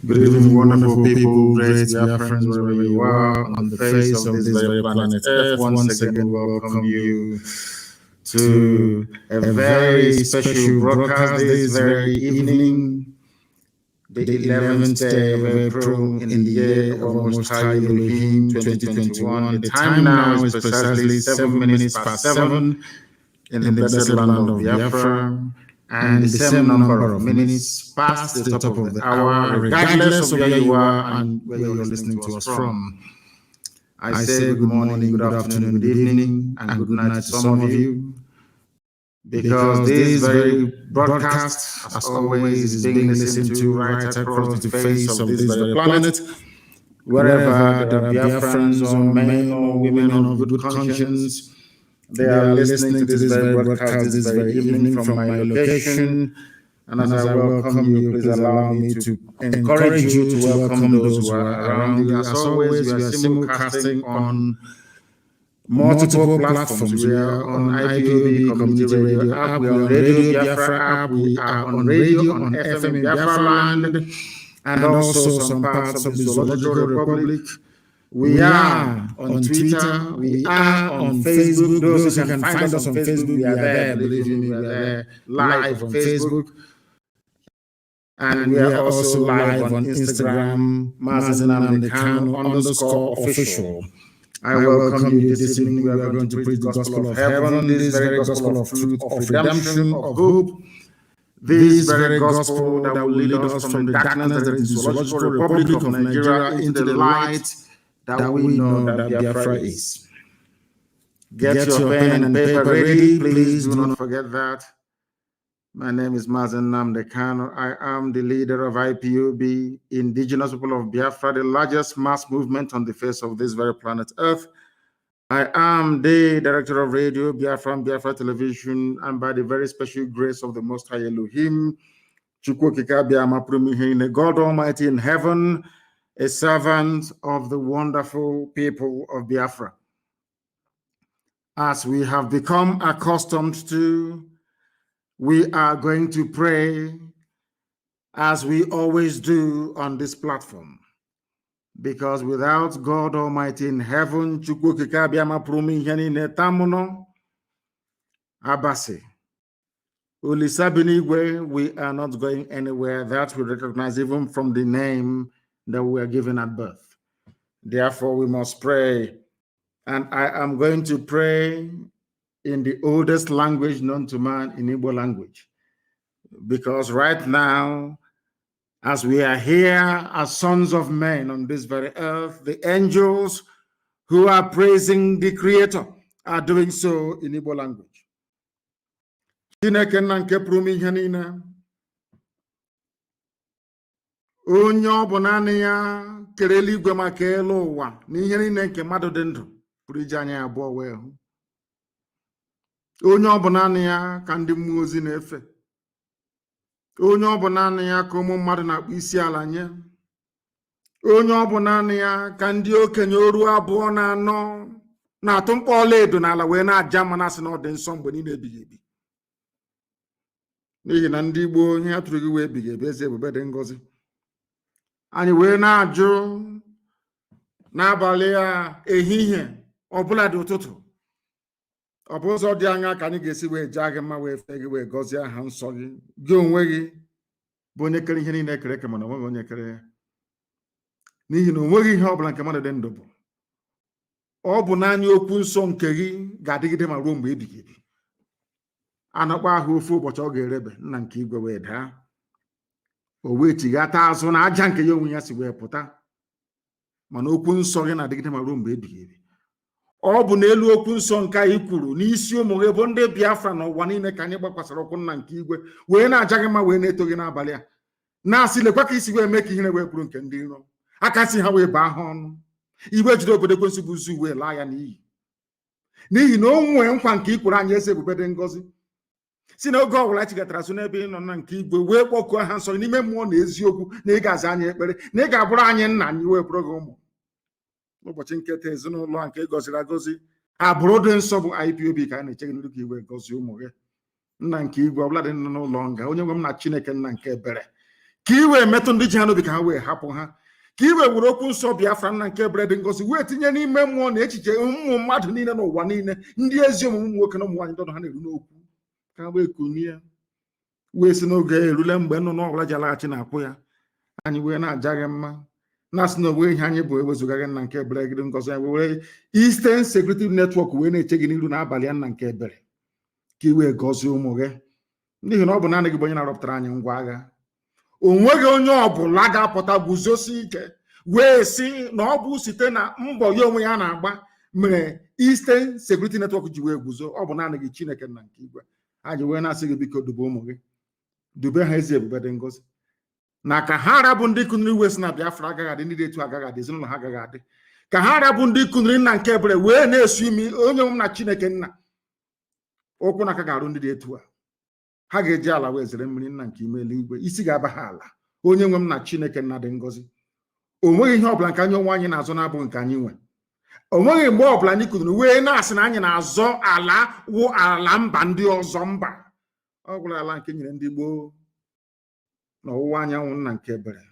Good evening, wonderful people, great dear friends, wherever you are on the face of this very planet Earth. Once again, welcome you to a very special broadcast this very evening, the 11th day of April in the year of our Most High Elohim 2021. The time now is precisely 7 minutes past 7 in the blessed land of Biafra, and the same number of minutes past the top of the hour, regardless of where you are and where you're listening to us from. I say good morning, good afternoon, good evening, and good night to some of you, because this very broadcast, as always, is being listened to right across the face of this very planet, wherever the Biafrans or men or women of good conscience, they are listening to this very broadcast this very evening from my location. And as I welcome you, please allow me to encourage you to welcome those who are around you. As always, we are simulcasting on multiple platforms. We are on IPOB Community Radio app, we are on Radio Biafra app, we are on radio on FM in Biafra land, and also some parts of the Zoological Republic. We are on Twitter, we are on Facebook. Those who can find us on Facebook, we are there. Believe me, we are there live on Facebook. And we are also live on Instagram, Mazi Nnamdi Kanu _official. I welcome you this evening. We are going to preach the gospel of heaven, this very gospel of truth, of redemption, of hope. This very gospel that will lead us from the darkness that is the Zoological Republic of Nigeria into the light that we know that Biafra is. Get your pen and paper ready, please do not forget that. My name is Mazi Nnamdi Kanu. I am the leader of IPOB, Indigenous People of Biafra, the largest mass movement on the face of this very planet Earth. I am the director of radio, Biafra and Biafra Television, and by the very special grace of the Most High Elohim, God Almighty in heaven, a servant of the wonderful people of Biafra. As we have become accustomed to, we are going to pray as we always do on this platform. Because without God Almighty in heaven, Abasi, we are not going anywhere. That we recognize even from the name that we are given at birth. Therefore, we must pray. And I am going to pray in the oldest language known to man, in Igbo language. Because right now, as we are here as sons of men on this very earth, the angels who are praising the Creator are doing so in Igbo language. Onye ọbụna ya kereli igwe maka elu ụwa n'ihe niile nke mmadụ dị ndụ pụrụ iji anya abụọ wee hụ. Onye ọbụna ya ka ndị mmụọ ozi na-efe. Onye ọbụna ya ka ụmụ mmadụ na-akpụ isi ala nye. Onye ọbụna ya ka ndị okenye oru abụọ na anọ na-atụ mkpọ ọla edo n'ala wee na-aja mma na-asị na ọ dị nsọ mgbe niile ebighị ebi. N'ihi na ndị Igbo ihe atụrụ gị wee ebighị ebi eze ebube dị ngọzi. Anyị wee na-ajụ n'abalị a ehihie ọbụla dị ụtụtụ. Ọ bụ ụzọ dị anya ka anyị ga-esi wee jaa gị mma wee fee gị wee gọzie aha nsọ gị. Gị onwe gị bụ onye kere ihe niile ekere eke mana onweghị onye kere ya. N'ihi na onweghị ihe ọbụla nke mmadụ dị ndụ bụ. Ọ bụ naanị okwu nsọ nke gị ga-adịgide ma ruo mgbe ebighị ebi. Anọkwa ahụ ofu ụbọchị ọ ga-erebe nna nke igwe wee daa. O wee chighata azụ na aja nke ya onwe ya si wee pụta. Mana okwu nsọ gị na-adịgide ma ruo mgbe ebighị ebi. Ọ bụ n'elu okwu nsọ nke anyị kwuru n'isi ụmụ gị bụ ndị Biafra n'ụwa niile ka anyị gbakwasara okwu nna nke igwe wee na-aja gị mma wee na-eto gị n'abalị a. Na-asị lekwa ka isi wee mee ka ihere wee kwuru nke ndị iro. Aka si ha wee baa ha ọnụ. Igwe jide obodo ekwensu bụ uzu wee laa ya n'iyi. N'ihi na o nwee nkwa nke ikwuru anyị eze ebube dị ngọzi. Si na oge ọbụla chigatara so n'ebe ị nọ na nke igwe wee kpọkuo ha nsọ n'ime mmụọ na eziokwu na ị ga-aza anyị ekpere na ị ga-abụrụ anyị nna anyị wee bụrụ gị ụmụ. Ụbọchị nketa ezinụlọ nke gọziri agọzi abụrụ dị nsọ bụ IPOB ka a na-eche gị n'iru ka iwe gọzie ụmụ gị. Nna nke igwe ọbụla dị n'ụlọ nga onye nwe m na Chineke nna nke ebere Kiwe meto ndị ji ha n'obi ka ha wee hapụ ha. Kiwe were okwu nsọ Biafra nna nke ebere dị ngozi wee tinye n'ime mmụọ na echiche ụmụ mmadụ niile n'ụwa niile, ndị ezi omume ụmụ nwoke na ụmụ nwaanyị ndọdụ ha na-eru n'okwu ka ha wee kunye ya. Wee si n'oge erule mgbe nnụnụ ọbụla ji alaghachi na-akwụ ya, anyị wee na-aja gị mma na-asị na onwe ihe anyị bụ ewezuga gị nna nke ebere gị dị ngozi. Anyị were Eastern Security Network wee na-eche gị n'iru n'abalị ya nna nke ebere ka i wee gọzie ụmụ gị, n'ihi na ọ bụ naanị gị bụ onye na-arọpụtara anyị ngwa agha. O nweghị onye ọbụla ga-apụta guzosi ike wee sị na ọ bụ site na mbọ ya onwe ya na-agba mere Eastern Security Network ji wee guzo. Ọ bụ naanị gị Chineke nna nke igwe. Anyị wee na-asị gị biko dube ụmụ gị, dube ha ezi ebube dị ngozi, na ka ha rabụ ndị kuniri wee si na Biafra agaghị adị, ndị dị etu agaghị adị, ezinụlọ ha agaghị adị. Ka ha rabụ ndị kuniri nna nke ebere wee na-esu imi onye m na Chineke nna ụkwụ na aka ga-arụ ndị dị etu a. Ha ga-eji ala wee zere mmiri nna nke ime eluigwe, isi ga-aba ha ala. Onye nwe m na Chineke nna dị ngozi. O nweghị ihe ọbụla nke anyị onwe anyị na-azọ na-abụghị nke anyị nwe. O nweghị mgbe ọbụla anyị kuniri wee na-asị na anyị na-azọ ala wụ ala mba ndị ọzọ. Mba, ọ gwụrụ ala nke nyere ndị gboo n'ọwụwa anyanwụ nna nke ebere.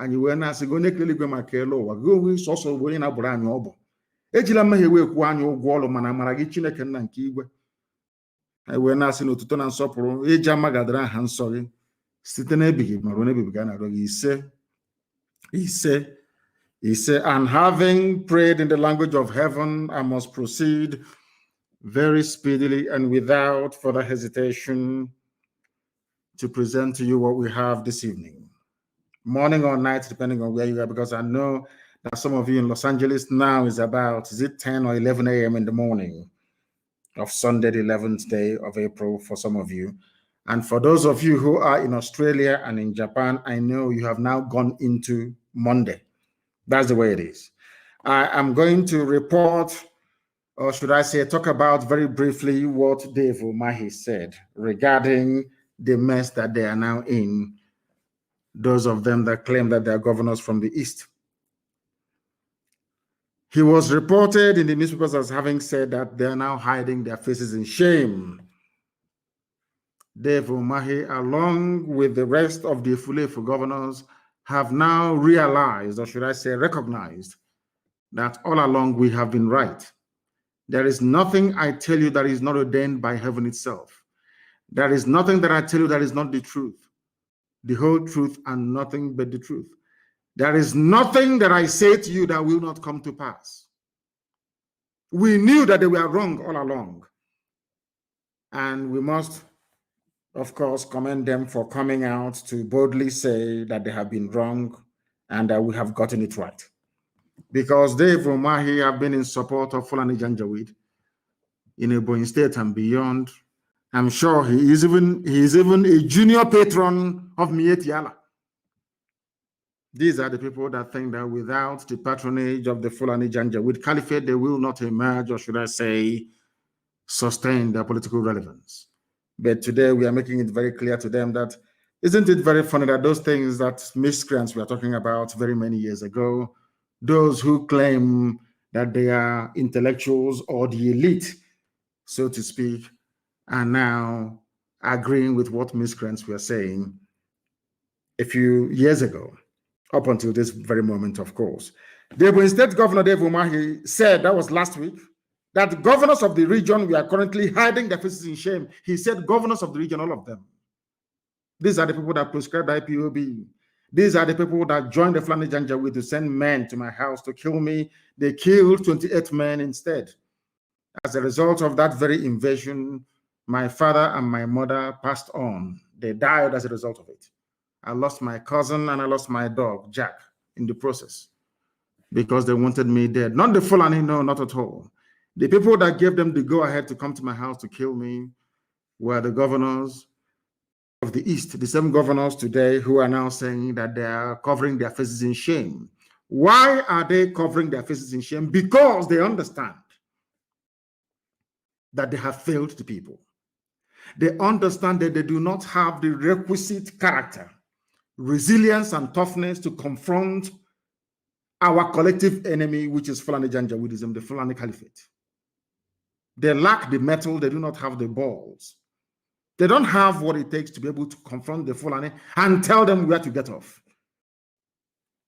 Anyị wee na-asị gị onye kere eluigwe maka elu ụwa, gị onwe sọsọ bụ onye na-abụrụ anyị ọbụ. Ejila mmehie wee kwuo anyị ụgwọ ọrụ, mana amara gị Chineke nna nke igwe. Anyị wee na-asị na otuto na nsọpụrụ eji ama gadara aha nsọ gị site n'ebighị ma ruo n'ebighị ga na-arịọ gị ise. And having prayed in the language of heaven, I must proceed very speedily and without further hesitation to present to you what we have this evening, morning or night, depending on where you are, because I know that some of you in Los Angeles now is it 10 or 11 a.m. in the morning of Sunday, the 11th day of April for some of you. And for those of you who are in Australia and in Japan, I know you have now gone into Monday. That's the way it is. I am going to report, or should I say, talk about very briefly what Dave Umahi said regarding the mess that they are now in, those of them that claim that they are governors from the East. He was reported in the newspapers as having said that they are now hiding their faces in shame. Dave Umahi, along with the rest of the Ifulefu governors, have now realized, or should I say recognized, that all along we have been right. There is nothing I tell you that is not ordained by heaven itself. There is nothing that I tell you that is not the truth, the whole truth and nothing but the truth. There is nothing that I say to you that will not come to pass. We knew that they were wrong all along. And we must, of course, commend them for coming out to boldly say that they have been wrong and that we have gotten it right. Because Dave Umahi have been in support of Fulani Janjaweed in Ebonyi State and beyond. I'm sure he is even a junior patron of Mieti Allah. These are the people that think that without the patronage of the Fulani Janjaweed Caliphate, they will not emerge, or should I say, sustain their political relevance. But today we are making it very clear to them that, isn't it very funny that those things, that miscreants we are talking about very many years ago, those who claim that they are intellectuals or the elite, so to speak, are now agreeing with what miscreants were saying a few years ago, up until this very moment, of course. The Ebonyi State Governor Dave Umahi said, that was last week, that governors of the region we are currently hiding their faces in shame. He said governors of the region, all of them. These are the people that prescribed IPOB. These are the people that joined the Fulani Janjaweed to send men to my house to kill me. They killed 28 men instead. As a result of that very invasion, my father and my mother passed on. They died as a result of it. I lost my cousin and I lost my dog, Jack, in the process because they wanted me dead. Not the Fulani, no, not at all. The people that gave them the go-ahead to come to my house to kill me were the governors of the East, the same governors today who are now saying that they are covering their faces in shame. Why are they covering their faces in shame? Because they understand that they have failed the people. They understand that they do not have the requisite character, resilience, and toughness to confront our collective enemy, which is Fulani Janjaweedism, the Fulani Caliphate. They lack the mettle, they do not have the balls They don't have what it takes to be able to confront the Fulani and tell them where to get off.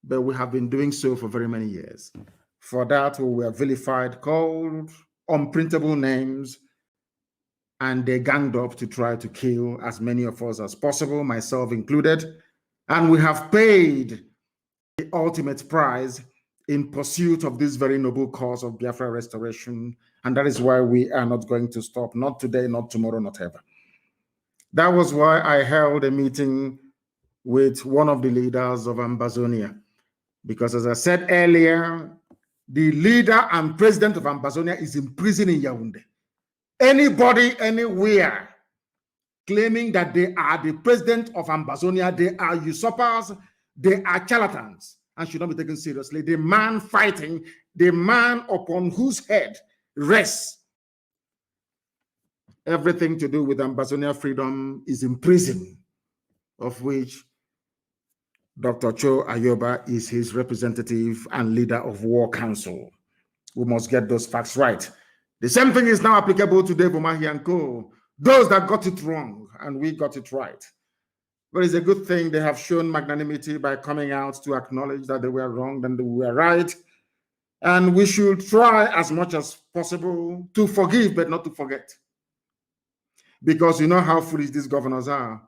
But we have been doing so for very many years. For that, we were vilified, called unprintable names, and they ganged up to try to kill as many of us as possible, myself included. And we have paid the ultimate price in pursuit of this very noble cause of Biafra restoration. And that is why we are not going to stop, not today, not tomorrow, not ever. That was why I held a meeting with one of the leaders of Ambazonia. Because as I said earlier, the leader and president of Ambazonia is in prison in Yaoundé. Anybody, anywhere, claiming that they are the president of Ambazonia, they are usurpers, they are charlatans, and should not be taken seriously. The man fighting, the man upon whose head rests everything to do with Ambazonia freedom is in prison, of which Dr. Cho Ayoba is his representative and leader of War Council. We must get those facts right. The same thing is now applicable to Dave Umahi and Co. Those that got it wrong, and we got it right. But it's a good thing they have shown magnanimity by coming out to acknowledge that they were wrong and they were right. And we should try as much as possible to forgive, but not to forget. Because you know how foolish these governors are.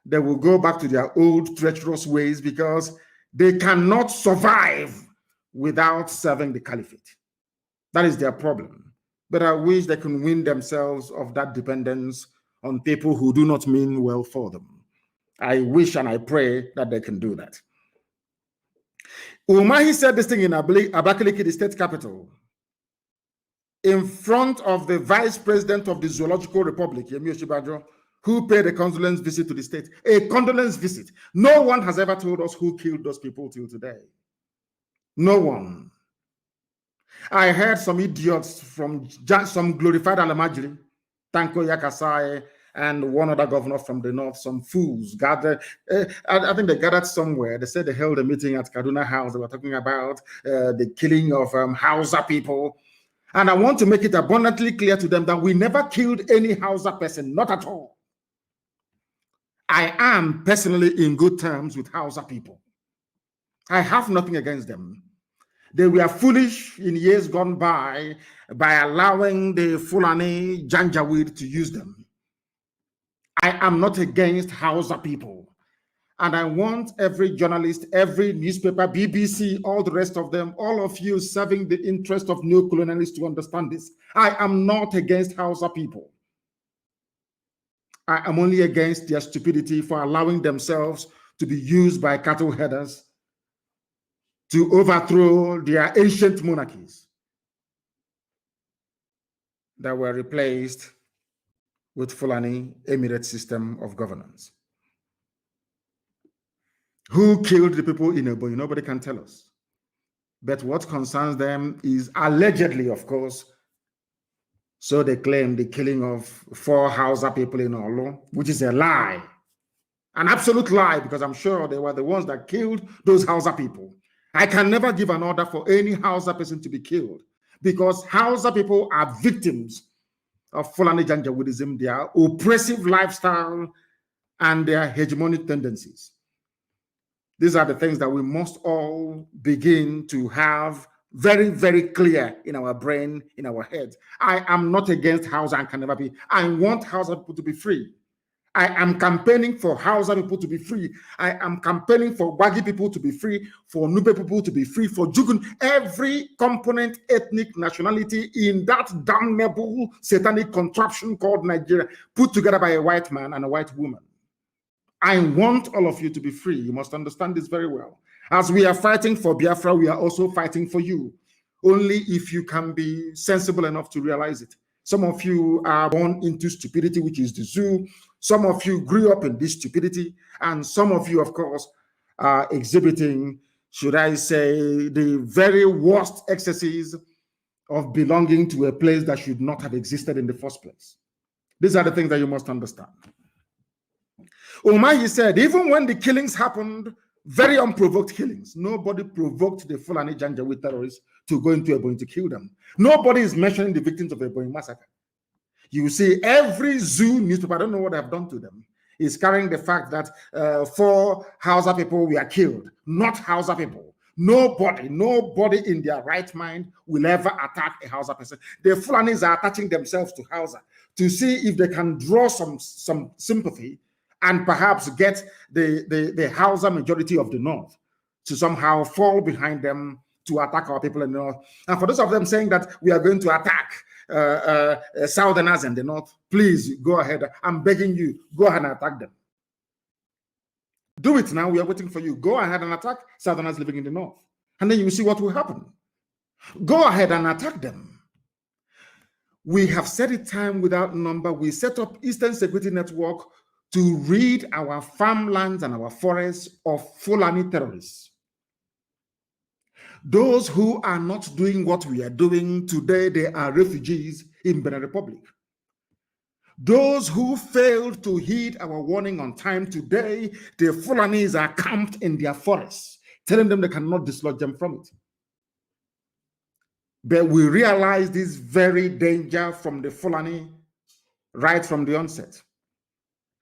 They will go back to their old treacherous ways because they cannot survive without serving the caliphate. That is their problem. But I wish they can win themselves of that dependence on people who do not mean well for them. I wish and I pray that they can do that. Umahi said this thing in Abakaliki, the state capital, in front of the vice president of the Zoological Republic, Yemi Oshibajo, who paid a condolence visit to the state. A condolence visit. No one has ever told us who killed those people till today. No one. I heard some idiots from some glorified Alamajiri, Tanko Yakasai, and one other governor from the north, some fools gathered. I think they gathered somewhere. They said they held a meeting at Kaduna House. They were talking about the killing of Hausa people. And I want to make it abundantly clear to them that we never killed any Hausa person, not at all. I am personally in good terms with Hausa people. I have nothing against them. They were foolish in years gone by allowing the Fulani Janjaweed to use them. I am not against Hausa people. And I want every journalist, every newspaper, BBC, all the rest of them, all of you serving the interest of neo-colonialists to understand this. I am not against Hausa people. I am only against their stupidity for allowing themselves to be used by cattle headers to overthrow their ancient monarchies that were replaced with Fulani Emirate system of governance. Who killed the people in Ebonyi? Nobody can tell us. But what concerns them is allegedly, of course, so they claim the killing of 4 Hausa people in Olo, which is a lie. An absolute lie, because I'm sure they were the ones that killed those Hausa people. I can never give an order for any Hausa person to be killed because Hausa people are victims of Fulani Janjaweedism, their oppressive lifestyle and their hegemonic tendencies. These are the things that we must all begin to have very, very clear in our brain, in our heads. I am not against Hausa and can never be. I want Hausa people to be free. I am campaigning for Hausa people to be free. I am campaigning for Wagi people to be free, for Nupe people to be free, for Jugun, every component, ethnic nationality in that damnable satanic contraption called Nigeria, put together by a white man and a white woman. I want all of you to be free. You must understand this very well. As we are fighting for Biafra, we are also fighting for you. Only if you can be sensible enough to realize it. Some of you are born into stupidity, which is the zoo. Some of you grew up in this stupidity. And some of you, of course, are exhibiting, should I say, the very worst excesses of belonging to a place that should not have existed in the first place. These are the things that you must understand. Umahi said, even when the killings happened, very unprovoked killings, nobody provoked the Fulani Janjaweed terrorists to go into Ebonyi to kill them. Nobody is mentioning the victims of the Ebonyi massacre. You see every zoo newspaper, I don't know what I've done to them, is carrying the fact that 4 Hausa people were killed, not Hausa people. Nobody in their right mind will ever attack a Hausa person. The Fulanis are attaching themselves to Hausa to see if they can draw some sympathy and perhaps get the Hausa majority of the North to somehow fall behind them to attack our people in the North. And for those of them saying that we are going to attack Southerners in the North, please go ahead. I'm begging you, go ahead and attack them. Do it now. We are waiting for you. Go ahead and attack Southerners living in the North. And then you will see what will happen. Go ahead and attack them. We have said it time without number. We set up Eastern Security Network to rid our farmlands and our forests of Fulani terrorists. Those who are not doing what we are doing today, they are refugees in Benin Republic. Those who failed to heed our warning on time today, the Fulanis are camped in their forests, telling them they cannot dislodge them from it. But we realize this very danger from the Fulani right from the onset.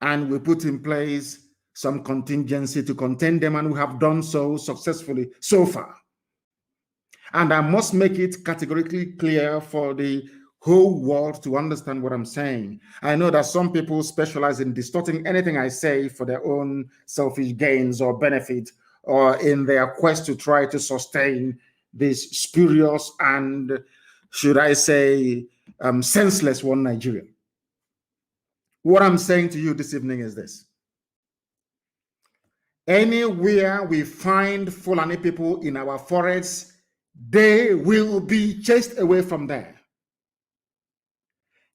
And we put in place some contingency to contain them, and we have done so successfully so far. And I must make it categorically clear for the whole world to understand what I'm saying. I know that some people specialize in distorting anything I say for their own selfish gains or benefit, or in their quest to try to sustain this spurious and, should I say, senseless one Nigeria. What I'm saying to you this evening is this. Anywhere we find Fulani people in our forests, they will be chased away from there.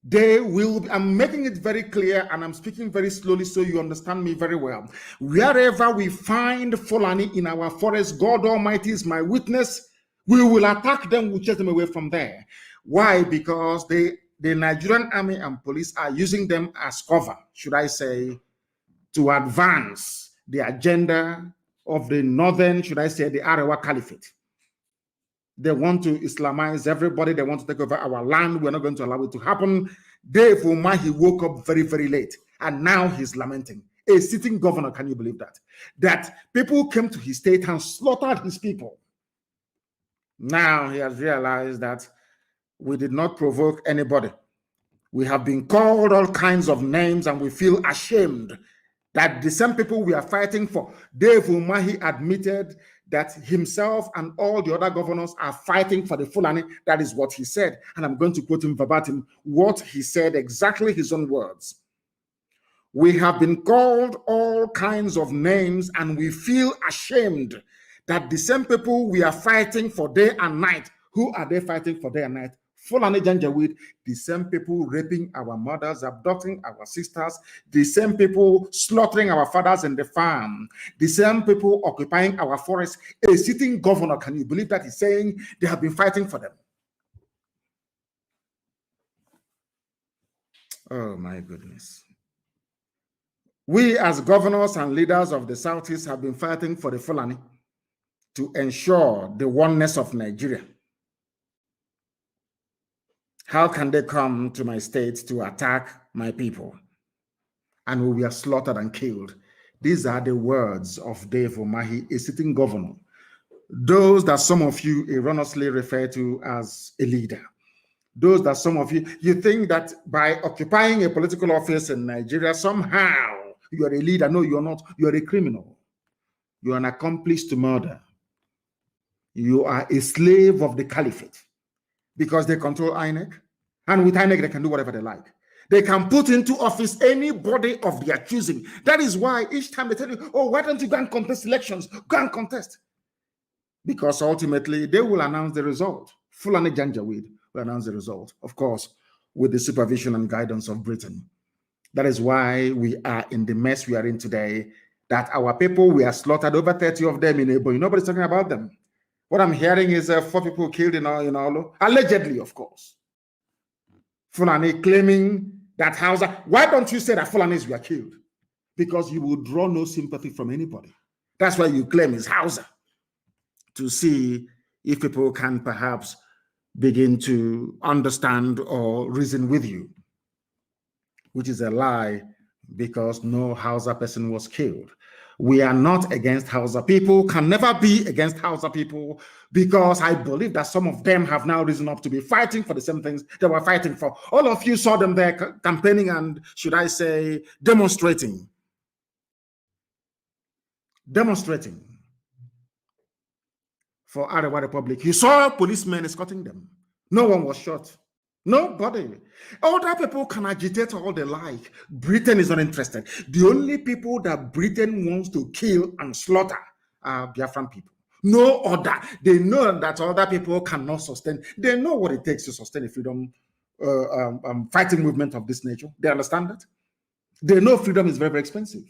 They will be, I'm making it very clear, and I'm speaking very slowly so you understand me very well. Wherever we find Fulani in our forest, God Almighty is my witness, we will attack them, we'll chase them away from there. Why? Because the Nigerian army and police are using them as cover, should I say, to advance the agenda of the northern, should I say, the Arewa Caliphate. They want to Islamize everybody. They want to take over our land. We're not going to allow it to happen. Dave Umahi woke up very, very late, and now he's lamenting. A sitting governor, can you believe that? That people came to his state and slaughtered his people. Now he has realized that we did not provoke anybody. We have been called all kinds of names, and we feel ashamed that the same people we are fighting for. Dave Umahi admitted that himself and all the other governors are fighting for the Fulani. That is what he said. And I'm going to quote him verbatim, what he said, exactly his own words. We have been called all kinds of names, and we feel ashamed that the same people we are fighting for day and night, who are they fighting for day and night? Fulani Janjaweed, the same people raping our mothers, abducting our sisters, the same people slaughtering our fathers in the farm, the same people occupying our forests. A sitting governor, can you believe that he's saying they have been fighting for them? Oh my goodness. We as governors and leaders of the Southeast have been fighting for the Fulani to ensure the oneness of Nigeria. How can they come to my state to attack my people? And we were slaughtered and killed. These are the words of Dave Umahi, a sitting governor. Those that some of you erroneously refer to as a leader. Those that some of you think that by occupying a political office in Nigeria, somehow you are a leader. No, you're not. You are a criminal. You are an accomplice to murder. You are a slave of the caliphate, because they control INEC, and with INEC they can do whatever they like. They can put into office anybody of their choosing. That is why each time they tell you, oh, why don't you go and contest elections? Go and contest. Because ultimately they will announce the result. Fulani Janjaweed will announce the result, of course, with the supervision and guidance of Britain. That is why we are in the mess we are in today, that our people, we are slaughtered, over 30 of them in Ebo. Nobody's talking about them. What I'm hearing is 4 people killed in Olo, allegedly, of course. Fulani claiming that Hausa. Why don't you say that Fulanis were killed? Because you will draw no sympathy from anybody. That's why you claim it's Hausa, to see if people can perhaps begin to understand or reason with you. which is a lie because no Hausa person was killed. We are not against Hausa people, can never be against Hausa people, because I believe that some of them have now risen up to be fighting for the same things they were fighting for. All of you saw them there campaigning and, should I say, demonstrating for Arewa Republic. You saw policemen escorting them. No one was shot. Nobody. Other people can agitate all they like. Britain is not interested. The only people that Britain wants to kill and slaughter are Biafran people. No other. They know that other people cannot sustain. They know what it takes to sustain a freedom fighting movement of this nature. They understand that. They know freedom is very, very expensive.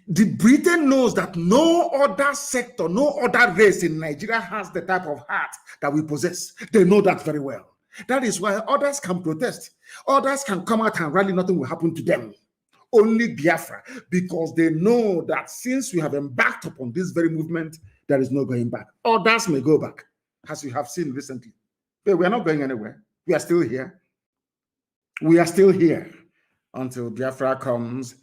The Britain knows that no other sector, no other race in Nigeria has the type of heart that we possess. They know that very well. That is why others can protest. Others can come out and rally. Nothing will happen to them. Only Biafra, because they know that since we have embarked upon this very movement, there is no going back. Others may go back, as you have seen recently. But we are not going anywhere. We are still here. We are still here until Biafra comes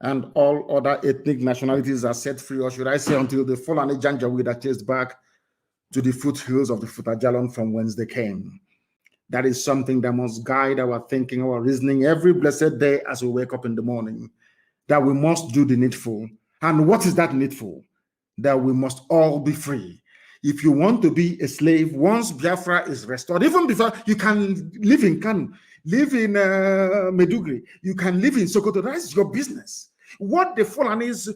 and all other ethnic nationalities are set free, or should I say until the Fulani Janjaweed are chased back to the foothills of the Futajalon from whence they came. That is something that must guide our thinking, our reasoning every blessed day as we wake up in the morning, that we must do the needful. And what is that needful? That we must all be free. If you want to be a slave, once Biafra is restored, even before, you can live in Kanu, live in Medugri, you can live in Sokoto. That is your business. What the Fulanis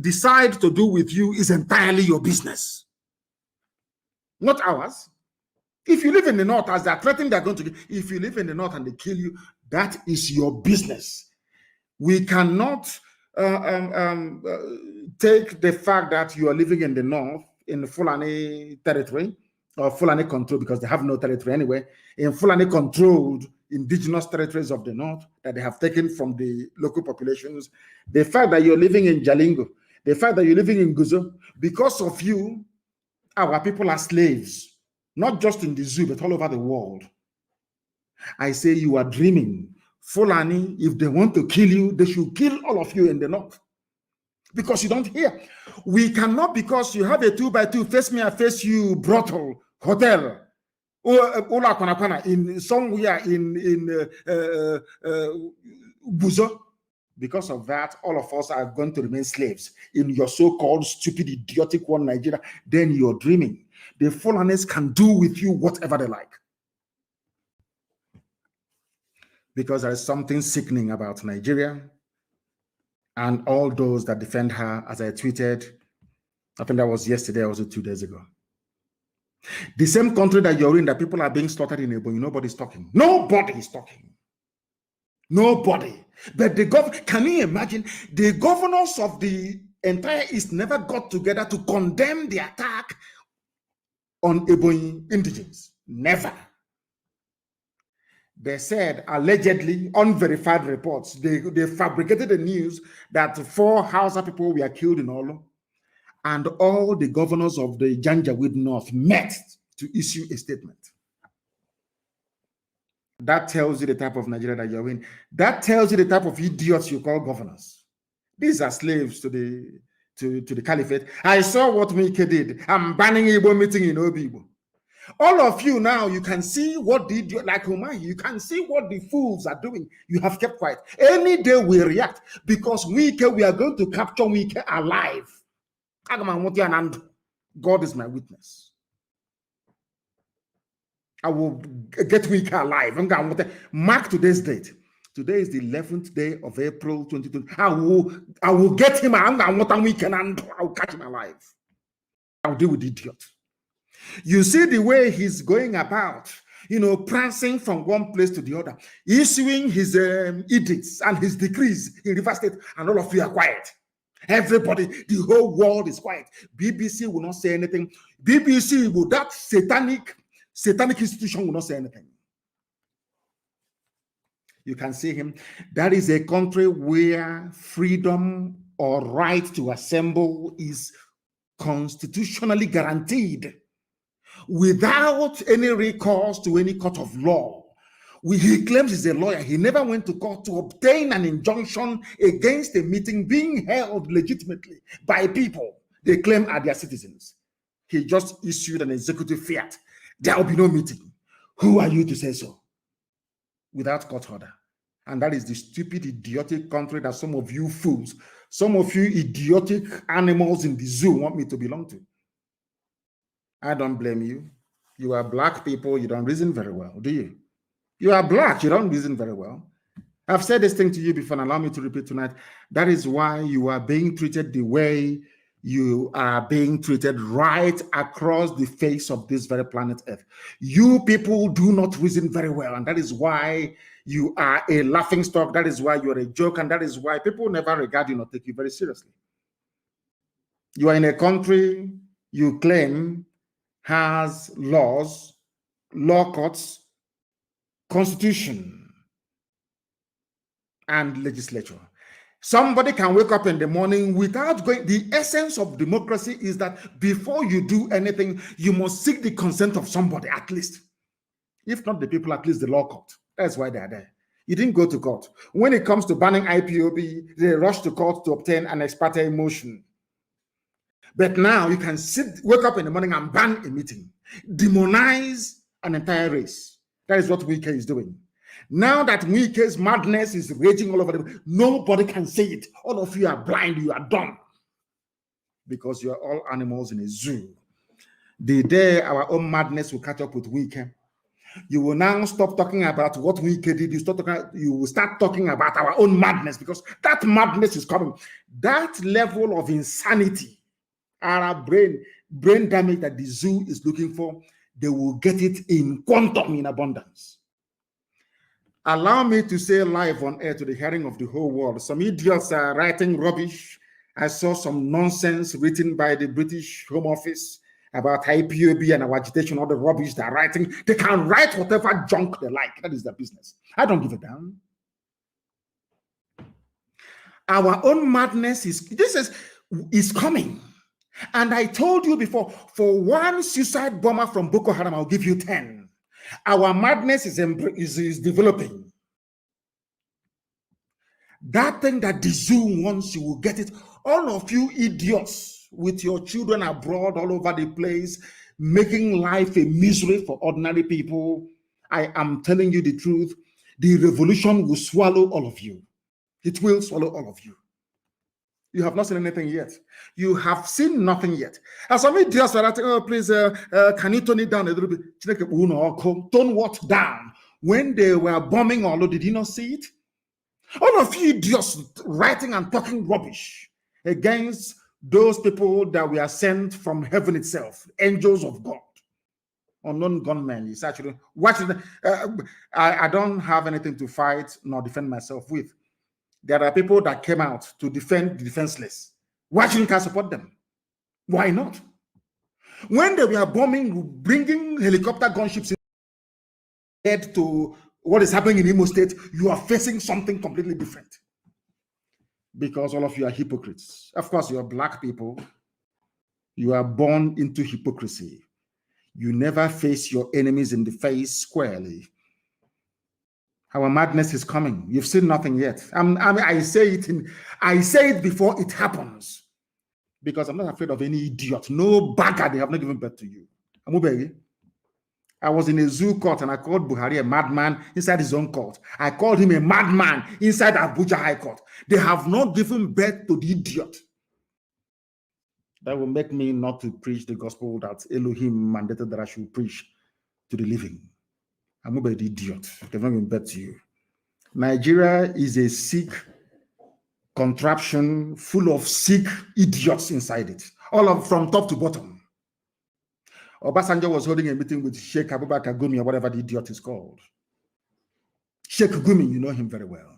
decide to do with you is entirely your business, not ours. If you live in the north, as they're threatening they're going to, if you live in the north and they kill you, that is your business. We cannot take the fact that you are living in the north, in the Fulani territory, or Fulani control, because they have no territory anyway, in Fulani controlled indigenous territories of the north that they have taken from the local populations. The fact that you're living in Jalingo, the fact that you're living in Guzo, because of you, our people are slaves. Not just in the zoo, but all over the world. I say you are dreaming. Fulani, if they want to kill you, they should kill all of you in the north. Because you don't hear. We cannot, because you have a 2x2, face me, I face you, brothel, hotel, in somewhere in Buzo. Because of that, all of us are going to remain slaves in your so-called stupid, idiotic one Nigeria. Then you're dreaming. The Fulanis can do with you whatever they like. Because there is something sickening about Nigeria and all those that defend her, as I tweeted, I think that was yesterday or 2 days ago. The same country that you're in, that people are being slaughtered in Ebonyi, nobody's talking. Nobody is talking. Nobody. But can you imagine? The governors of the entire East never got together to condemn the attack on Ebonyi indigents. Never. They said, allegedly, unverified reports, they fabricated the news that 4 Hausa people were killed in Olo, and all the governors of the Janjaweed North met to issue a statement. That tells you the type of Nigeria that you're in. That tells you the type of idiots you call governors. These are slaves to the caliphate. I saw what Mike did. I'm banning Igbo meeting in Obibo. All of you now, you can see what the idiot, like Umahi, you can see what the fools are doing. You have kept quiet. Any day we react, because we are going to capture Wike alive. God is my witness. I will get Wike alive. I'm going to mark today's date. Today is the 11th day of April 2020. I will get him. I'm going to Wike and I'll catch him alive. I'll deal with the idiot. You see the way he's going about, prancing from one place to the other, issuing his edicts and his decrees in River State, and all of you are quiet. Everybody, the whole world is quiet. BBC will not say anything. BBC, that satanic institution will not say anything. You can see him. That is a country where freedom or right to assemble is constitutionally guaranteed, without any recourse to any court of law, He claims he's a lawyer. He never went to court to obtain an injunction against a meeting being held legitimately by people they claim are their citizens. He just issued an executive fiat. There will be no meeting. Who are you to say so? Without court order. And that is the stupid, idiotic country that some of you fools, some of you idiotic animals in the zoo want me to belong to. I don't blame you. You are black people. You don't reason very well, do you? You are black. You don't reason very well. I've said this thing to you before, and allow me to repeat tonight. That is why you are being treated the way you are being treated right across the face of this very planet Earth. You people do not reason very well, and that is why you are a laughing stock. That is why you're a joke, and that is why people never regard you or take you very seriously. You are in a country you claim has laws, law courts, constitution, and legislature. Somebody can wake up in the morning without going. The essence of democracy is that before you do anything, you must seek the consent of somebody, at least. If not the people, at least the law court. That's why they're there. You didn't go to court. When it comes to banning IPOB, they rush to court to obtain an ex parte motion. But now you can wake up in the morning and ban a meeting, demonize an entire race. That is what Wike is doing. Now that Wike's madness is raging all over them, nobody can say it. All of you are blind, you are dumb. Because you are all animals in a zoo. The day our own madness will catch up with Wike, you will now stop talking about what Wike did. You will start talking about our own madness, because that madness is coming. That level of insanity, our brain damage that the zoo is looking for, they will get it in quantum, in abundance. Allow me to say live on air to the hearing of the whole world. Some idiots are writing rubbish. I saw some nonsense written by the British Home Office about IPOB and our agitation, all the rubbish they're writing. They can write whatever junk they like. That is their business. I don't give a damn. Our own madness is coming. And I told you before, for one suicide bomber from Boko Haram, I'll give you 10. Our madness is developing. That thing that the zoo wants, you will get it. All of you idiots with your children abroad all over the place, making life a misery for ordinary people. I am telling you the truth. The revolution will swallow all of you. It will swallow all of you. You have not seen anything yet. You have seen nothing yet. As some idiots are asking, oh, please, can you tone it down a little bit? Tone what down? When they were bombing Olo, did you not see it? All of you idiots writing and talking rubbish against those people that were sent from heaven itself, angels of God, unknown gunmen. It's actually watching. I don't have anything to fight nor defend myself with. There are people that came out to defend the defenseless. Why shouldn't I support them? Why not? When they were bombing, bringing helicopter gunships in to what is happening in Imo State, you are facing something completely different. Because all of you are hypocrites. Of course, you are black people. You are born into hypocrisy. You never face your enemies in the face squarely. Our madness is coming. You've seen nothing yet. I say it before it happens, because I'm not afraid of any idiot. No bagger, they have not given birth to you. I was in a zoo court and I called Buhari a madman inside his own court. I called him a madman inside Abuja High Court. They have not given birth to the idiot. That will make me not to preach the gospel that Elohim mandated that I should preach to the living. I'm about the idiot. They've not given birth to you. Nigeria is a sick contraption full of sick idiots inside it, from top to bottom. Obasanjo was holding a meeting with Sheikh Abubakar Gumi, or whatever the idiot is called. Sheikh Gumi, you know him very well.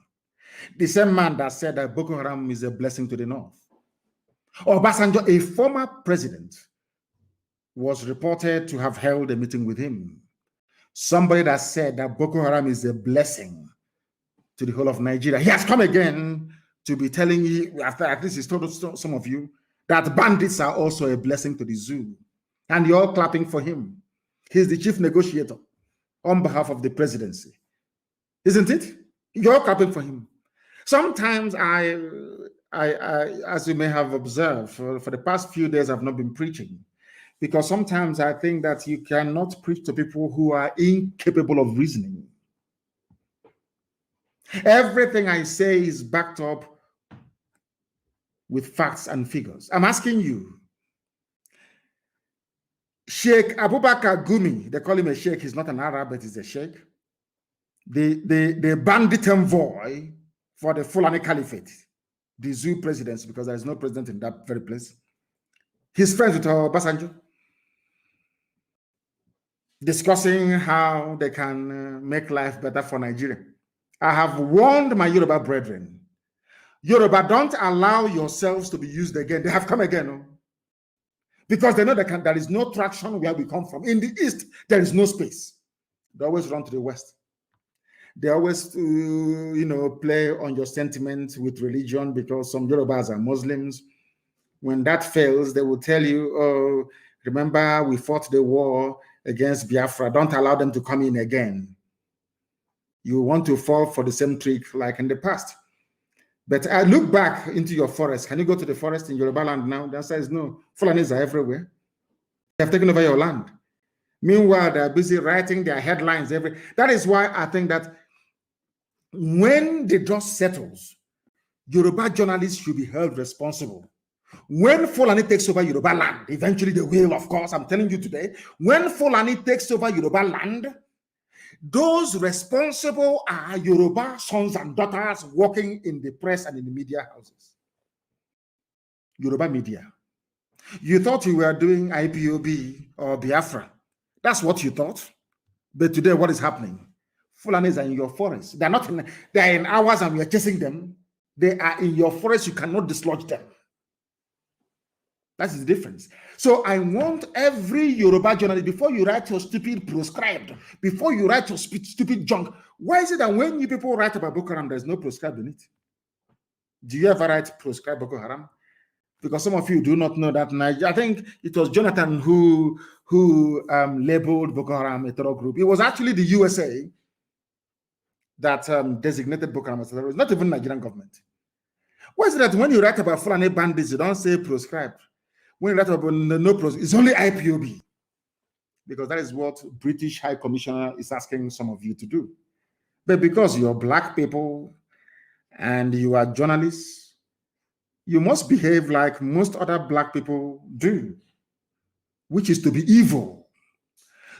The same man that said that Boko Haram is a blessing to the north. Obasanjo, a former president, was reported to have held a meeting with him. Somebody that said that Boko Haram is a blessing to the whole of Nigeria. He has come again to be telling you, after at least he's told some of you, that bandits are also a blessing to the zoo. And you're all clapping for him. He's the chief negotiator on behalf of the presidency. Isn't it? You're clapping for him. Sometimes I as you may have observed, for the past few days, I've not been preaching because sometimes I think that you cannot preach to people who are incapable of reasoning. Everything I say is backed up with facts and figures. I'm asking you, Sheikh Abubakar Gumi, they call him a sheikh, he's not an Arab, but he's a sheikh. The bandit envoy for the Fulani Caliphate, the zoo presidency, because there is no president in that very place. He's friends with Obasanjo, discussing how they can make life better for Nigeria. I have warned my Yoruba brethren, Yoruba, don't allow yourselves to be used again. They have come again. No? Because they know there is no traction where we come from. In the East, there is no space. They always run to the West. They always, play on your sentiment with religion because some Yorubas are Muslims. When that fails, they will tell you, oh, remember we fought the war against Biafra. Don't allow them to come in again. You want to fall for the same trick like in the past. But I look back into your forest. Can you go to the forest in Yoruba land now? The answer is no. Fulanis are everywhere. They have taken over your land. Meanwhile, they're busy writing their headlines. That is why I think that when the dust settles, Yoruba journalists should be held responsible. When Fulani takes over Yoruba land, eventually they will, of course, I'm telling you today, when Fulani takes over Yoruba land, those responsible are Yoruba sons and daughters working in the press and in the media houses. Yoruba media. You thought you were doing IPOB or Biafra. That's what you thought. But today, what is happening? Fulanis are in your forest. They're not in, they're in ours and we are chasing them. They are in your forest. You cannot dislodge them. That's the difference. So I want every Yoruba journalist, before you write your stupid proscribed, before you write your stupid junk, why is it that when you people write about Boko Haram, there's no proscribed in it? Do you ever write proscribed Boko Haram? Because some of you do not know that. I think it was Jonathan who labeled Boko Haram a terror group. It was actually the USA that designated Boko Haram as a terrorist, not even the Nigerian government. Why is it that when you write about Fulani bandits, you don't say proscribed? When you write about no proscribed, it's only IPOB. Because that is what British High Commissioner is asking some of you to do. But because you're black people and you are journalists, you must behave like most other black people do, which is to be evil.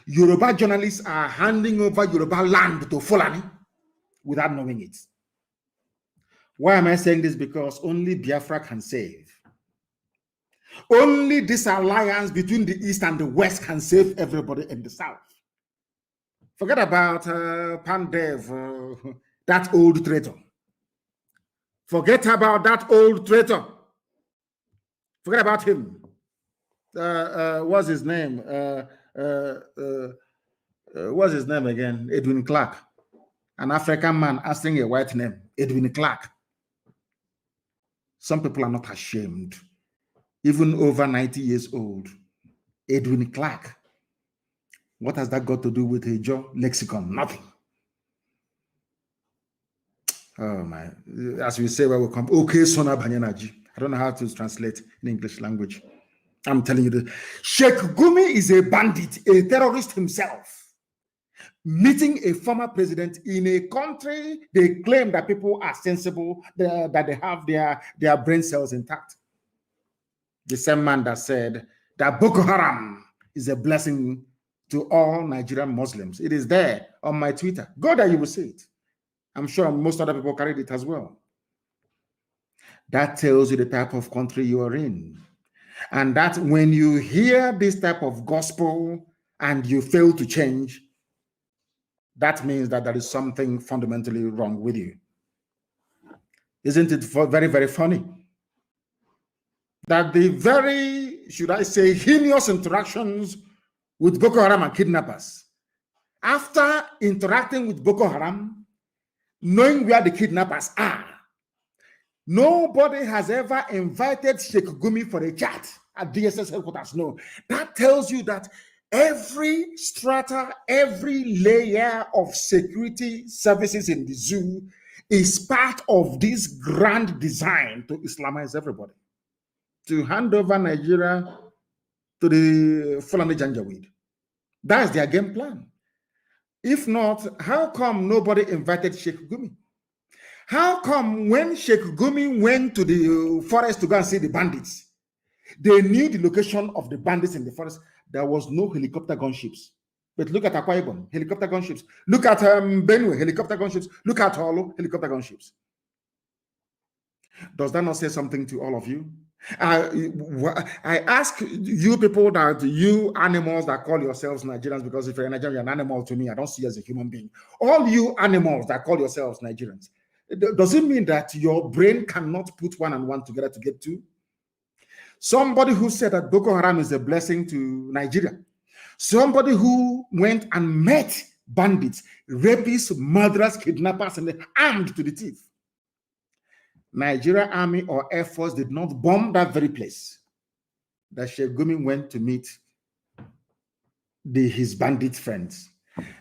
Yoruba journalists are handing over Yoruba land to Fulani without knowing it. Why am I saying this? Because only Biafra can save. Only this alliance between the East and the West can save everybody in the South. Forget about Pandev, that old traitor. Forget about that old traitor. Forget about him. What's his name? What's his name again? Edwin Clark. An African man asking a white name. Edwin Clark. Some people are not ashamed. Even over 90 years old. Edwin Clark. What has that got to do with a Joe lexicon? Nothing. Oh my, as we say where we come, okay, Sona Banyanaji. I don't know how to translate in English language. I'm telling you this. Sheikh Gumi is a bandit, a terrorist himself, meeting a former president in a country they claim that people are sensible, that they have their brain cells intact. The same man that said that Boko Haram is a blessing to all Nigerian Muslims. It is there on my Twitter. Go there, you will see it. I'm sure most other people carried it as well. That tells you the type of country you are in. And that when you hear this type of gospel and you fail to change, that means that there is something fundamentally wrong with you. Isn't it very, very funny? That the very, should I say, heinous interactions with Boko Haram and kidnappers, after interacting with Boko Haram, knowing where the kidnappers are, nobody has ever invited Sheikh Gumi for a chat at DSS headquarters. No, that tells you that Every strata, every layer of security services in the zoo is part of this grand design to Islamize everybody, to hand over Nigeria to the Fulani Janjaweed. That's their game plan. If not, how come nobody invited Sheikh Gumi? How come when Sheikh Gumi went to the forest to go and see the bandits, they knew the location of the bandits in the forest? There was no helicopter gunships. But look at Akwa Ibom, helicopter gunships. Look at Benue, helicopter gunships. Look at Holo, helicopter gunships. Does that not say something to all of you? I ask you people, that you animals that call yourselves Nigerians, because if you're a Nigerian, you're an animal to me. I don't see you as a human being. All you animals that call yourselves Nigerians, does it mean that your brain cannot put one and one together to get two? Somebody who said that Boko Haram is a blessing to Nigeria. Somebody who went and met bandits, rapists, murderers, kidnappers, and armed to the teeth. Nigeria Army or Air Force did not bomb that very place that Sheikh Gumi went to meet his bandit friends.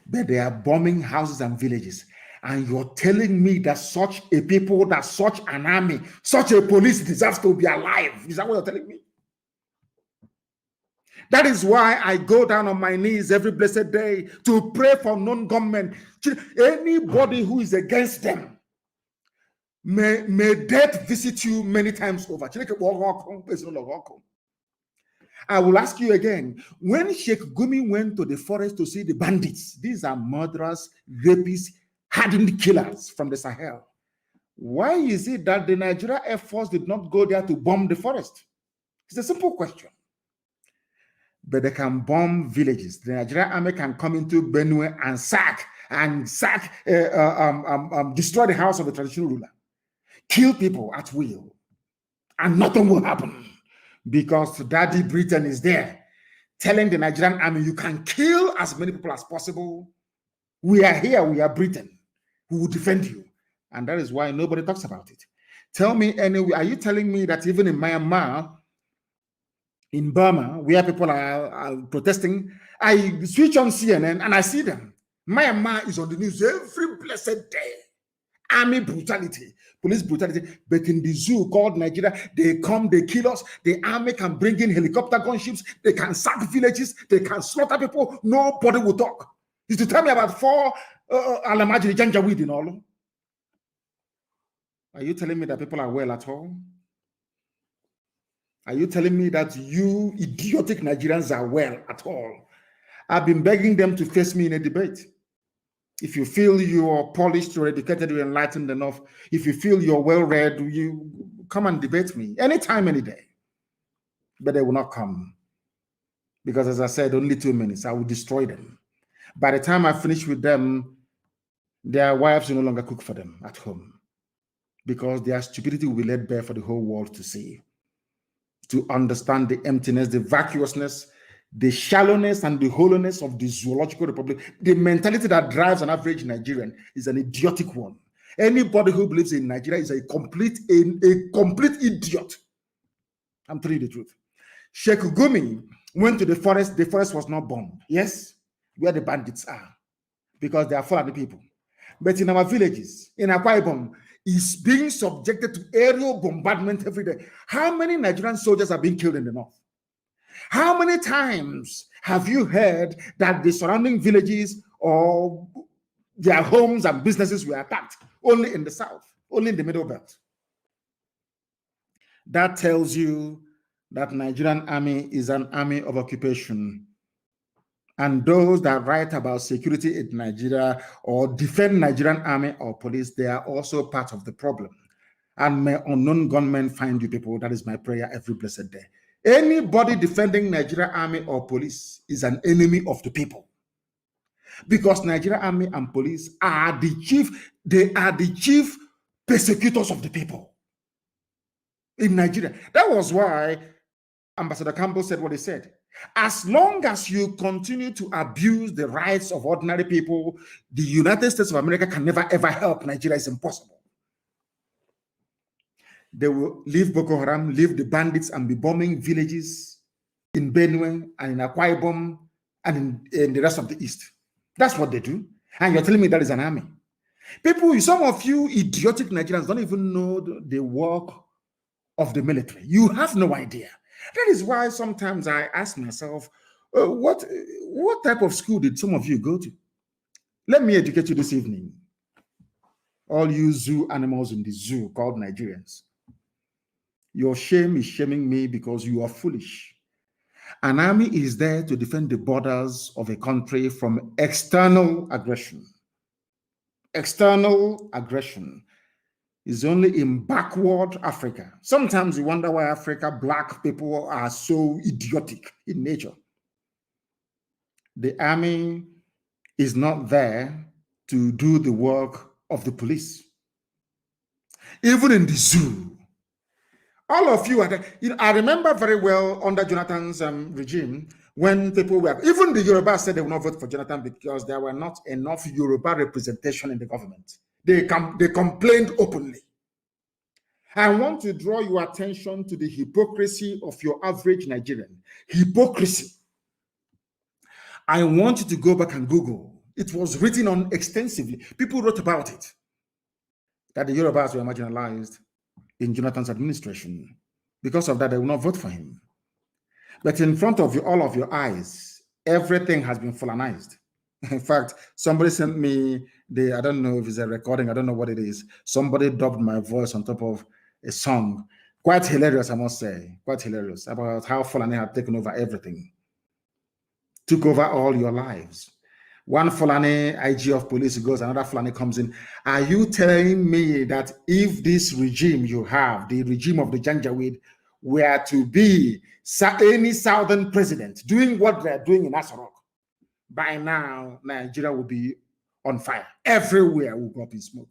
But they are bombing houses and villages. And you're telling me that such a people, that such an army, such a police deserves to be alive. Is that what you're telling me? That is why I go down on my knees every blessed day to pray for non-government. Anybody who is against them, may death visit you many times over. I will ask you again, when Sheikh Gumi went to the forest to see the bandits, these are murderers, rapists, hardened killers from the Sahel. Why is it that the Nigeria Air Force did not go there to bomb the forest? It's a simple question. But they can bomb villages. The Nigerian army can come into Benue and destroy the house of the traditional ruler, kill people at will, and nothing will happen because Daddy Britain is there telling the Nigerian army, you can kill as many people as possible. We are here, we are Britain. We will defend you. And that is why nobody talks about it. Tell me anyway, are you telling me that even in Myanmar, in Burma, where people are protesting, I switch on CNN and I see them. Myanmar is on the news every blessed day. Army brutality, police brutality. But in the zoo called Nigeria, they come, they kill us. The army can bring in helicopter gunships. They can sack villages. They can slaughter people. Nobody will talk. Is to tell me about 4 Alamajiri Janjaweed in all. Are you telling me that people are well at all? Are you telling me that you idiotic Nigerians are well at all? I've been begging them to face me in a debate. If you feel you are polished, you're educated, you're enlightened enough, if you feel you're well-read, you come and debate me anytime, any day. But they will not come. Because as I said, only 2 minutes, I will destroy them. By the time I finish with them, their wives will no longer cook for them at home. Because their stupidity will be laid bare for the whole world to see. To understand the emptiness, the vacuousness, the shallowness and the hollowness of the zoological republic. The mentality that drives an average Nigerian is an idiotic one. Anybody who believes in Nigeria is a complete idiot. I'm telling you the truth. Sheikh Gumi went to the forest was not bombed. Yes, where the bandits are, because they are Fulani people. But in our villages, in Akwa Ibom, is being subjected to aerial bombardment every day. How many Nigerian soldiers are being killed in the north? How many times have you heard that the surrounding villages or their homes and businesses were attacked? Only in the south, only in the middle belt. That tells you that Nigerian army is an army of occupation. And those that write about security in Nigeria or defend Nigerian army or police, they are also part of the problem. And may unknown gunmen find you people. That is my prayer every blessed day. Anybody defending Nigerian army or police is an enemy of the people. Because Nigerian army and police are the chief persecutors of the people in Nigeria. That was why Ambassador Campbell said what he said. As long as you continue to abuse the rights of ordinary people, the United States of America can never ever help Nigeria. It's impossible. They will leave Boko Haram, leave the bandits, and be bombing villages in Benue and in Akwa Ibom and in the rest of the East. That's what they do. And you're telling me that is an army. People, some of you idiotic Nigerians don't even know the work of the military. You have no idea. That is why sometimes I ask myself, what type of school did some of you go to? Let me educate you this evening. All you zoo animals in the zoo called Nigerians. Your shame is shaming me because you are foolish. An army is there to defend the borders of a country from external aggression. External aggression is only in backward Africa. Sometimes you wonder why black people are so idiotic in nature. The army is not there to do the work of the police. Even in the zoo, all of you are there. I remember very well under Jonathan's regime, when people were, even the Yoruba said they will not vote for Jonathan because there were not enough Yoruba representation in the government. They complained openly. I want to draw your attention to the hypocrisy of your average Nigerian. Hypocrisy. I want you to go back and Google. It was written on extensively. People wrote about it. That the Yorubas were marginalized in Jonathan's administration. Because of that, they will not vote for him. But in front of you, all of your eyes, everything has been Fulanized. In fact, somebody sent me I don't know if it's a recording, I don't know what it is. Somebody dubbed my voice on top of a song. Quite hilarious, I must say. Quite hilarious about how Fulani had taken over everything. Took over all your lives. One Fulani IG of police goes, another Fulani comes in. Are you telling me that if this regime you have, the regime of the Janjaweed, were to be any southern president doing what they're doing in Asarok, by now Nigeria will be on fire? Everywhere will go up in smoke.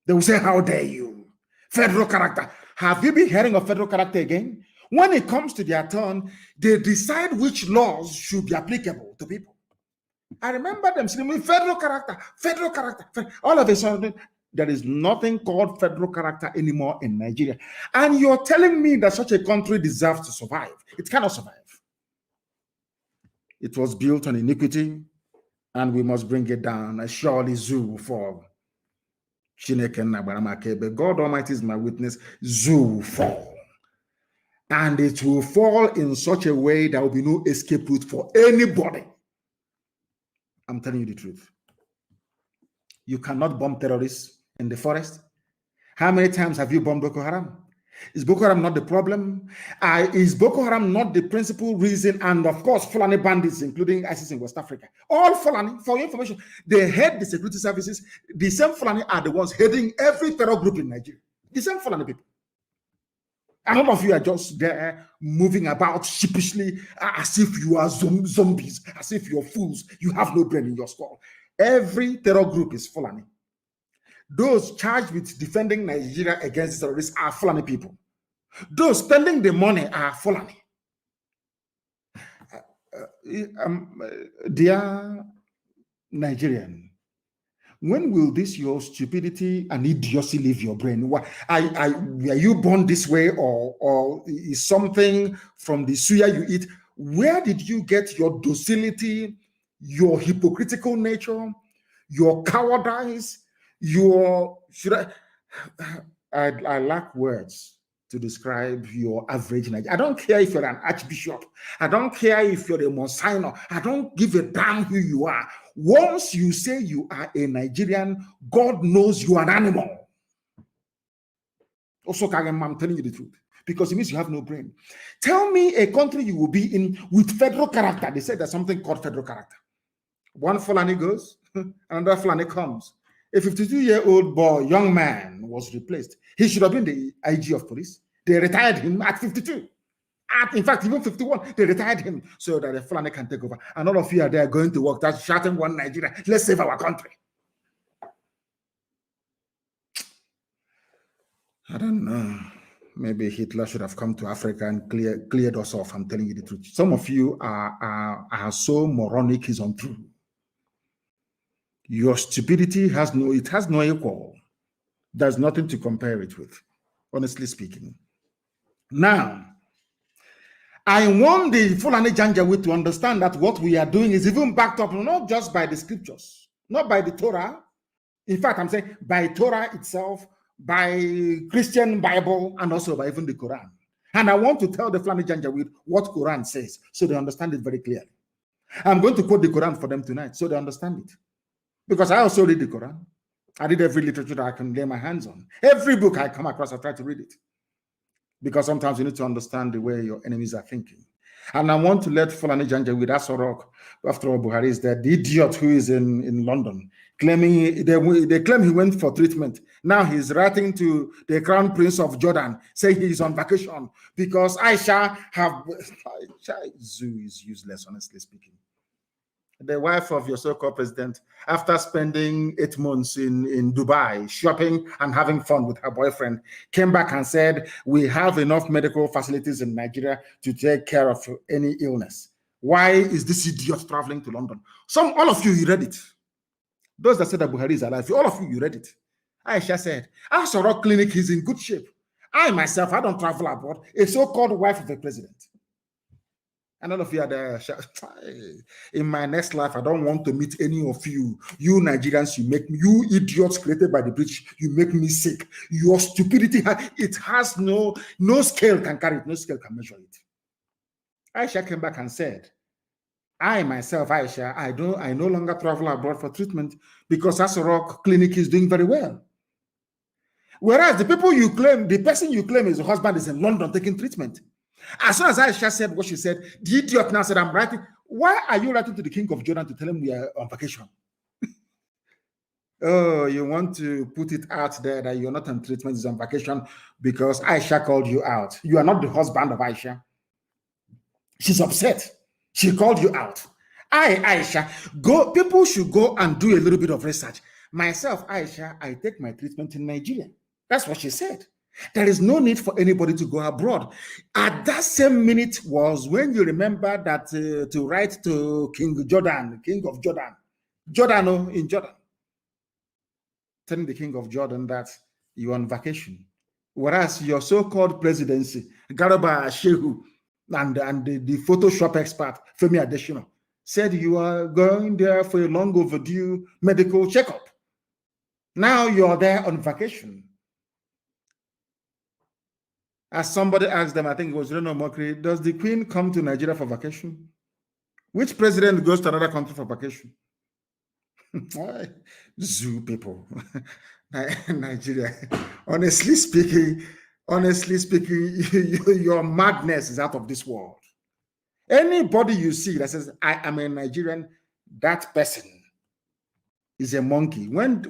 They will say, how dare you? Federal character. Have you been hearing of federal character again? When it comes to their turn, they decide which laws should be applicable to people. I remember them saying, federal character, federal character. All of a sudden, there is nothing called federal character anymore in Nigeria. And you're telling me that such a country deserves to survive. It cannot survive. It was built on iniquity, and we must bring it down. Surely zoo will fall. God Almighty is my witness, zoo will fall. And it will fall in such a way there will be no escape route for anybody. I'm telling you the truth. You cannot bomb terrorists in the forest. How many times have you bombed Boko Haram? Is Boko Haram not the problem? Is Boko Haram not the principal reason? And of course, Fulani bandits, including ISIS in West Africa. All Fulani, for your information, they head the security services. The same Fulani are the ones heading every terror group in Nigeria. The same Fulani people. And all of you are just there moving about sheepishly as if you are zombies, as if you're fools. You have no brain in your skull. Every terror group is Fulani. Those charged with defending Nigeria against terrorists are Fulani people. Those spending the money are Fulani. Dear Nigerian, when will this your stupidity and idiocy leave your brain? Were you born this way, or is something from the suya you eat? Where did you get your docility, your hypocritical nature, your cowardice, I lack words to describe your average Nigerian. I don't care if you're an archbishop. I don't care if you're a Monsignor. I don't give a damn who you are. Once you say you are a Nigerian, God knows you are an animal. Also, I'm telling you the truth, because it means you have no brain. Tell me a country you will be in with federal character. They said there's something called federal character. One Fulani goes, another Fulani comes. A 52-year-old boy, young man, was replaced. He should have been the IG of police. They retired him at 52. In fact, even 51, they retired him so that the Fulani can take over. And all of you are there going to work, that's shouting one Nigeria. Let's save our country. I don't know. Maybe Hitler should have come to Africa and cleared us off. I'm telling you the truth. Some of you are so moronic, it's untrue. Your stupidity has no equal. There's nothing to compare it with, honestly speaking. Now, I want the Fulani Janjaweed to understand that what we are doing is even backed up not just by the scriptures, not by the Torah. In fact, I'm saying by Torah itself, by Christian Bible, and also by even the Quran. And I want to tell the Fulani Janjaweed what Quran says so they understand it very clearly. I'm going to quote the Quran for them tonight so they understand it. Because I also read the Quran. I read every literature that I can lay my hands on. Every book I come across, I try to read it. Because sometimes you need to understand the way your enemies are thinking. And I want to let Fulani Janjaweed, Asorok, after all, Buhari is there, the idiot who is in London, claiming they claim he went for treatment. Now he's writing to the Crown Prince of Jordan, saying he's on vacation because Aisha Zoo is useless, honestly speaking. The wife of your so-called president, after spending 8 months in Dubai, shopping and having fun with her boyfriend, came back and said, we have enough medical facilities in Nigeria to take care of any illness. Why is this idiot traveling to London? All of you read it. Those that said that Buhari is alive, all of you read it. Aisha said, Asorok Clinic is in good shape. I myself, I don't travel abroad, a so-called wife of the president. And all of you are there. In my next life, I don't want to meet any of you. You Nigerians, you idiots created by the British, you make me sick. Your stupidity, it has no scale can carry it, no scale can measure it. Aisha came back and said, I myself, Aisha, I no longer travel abroad for treatment because Asorok Clinic is doing very well. Whereas the person you claim is your husband is in London taking treatment. As soon as Aisha said what she said, the idiot now said, I'm writing. Why are you writing to the king of Jordan to tell him we are on vacation? Oh, you want to put it out there that you're not on treatment, is on vacation because Aisha called you out. You are not the husband of Aisha. She's upset. She called you out. Aisha, people should go and do a little bit of research. Myself, Aisha, I take my treatment in Nigeria. That's what she said. There is no need for anybody to go abroad. At that same minute was when you remember that to write to King of Jordan, in Jordan, telling the King of Jordan that you're on vacation. Whereas your so-called presidency, Garba Shehu, and the Photoshop expert, Femi Adesina, said you are going there for a long overdue medical checkup. Now you're there on vacation. As somebody asked them, I think it was Reno Mokri, does the Queen come to Nigeria for vacation? Which president goes to another country for vacation? Zoo people. Nigeria. Honestly speaking, your madness is out of this world. Anybody you see that says, I am a Nigerian, that person is a monkey. When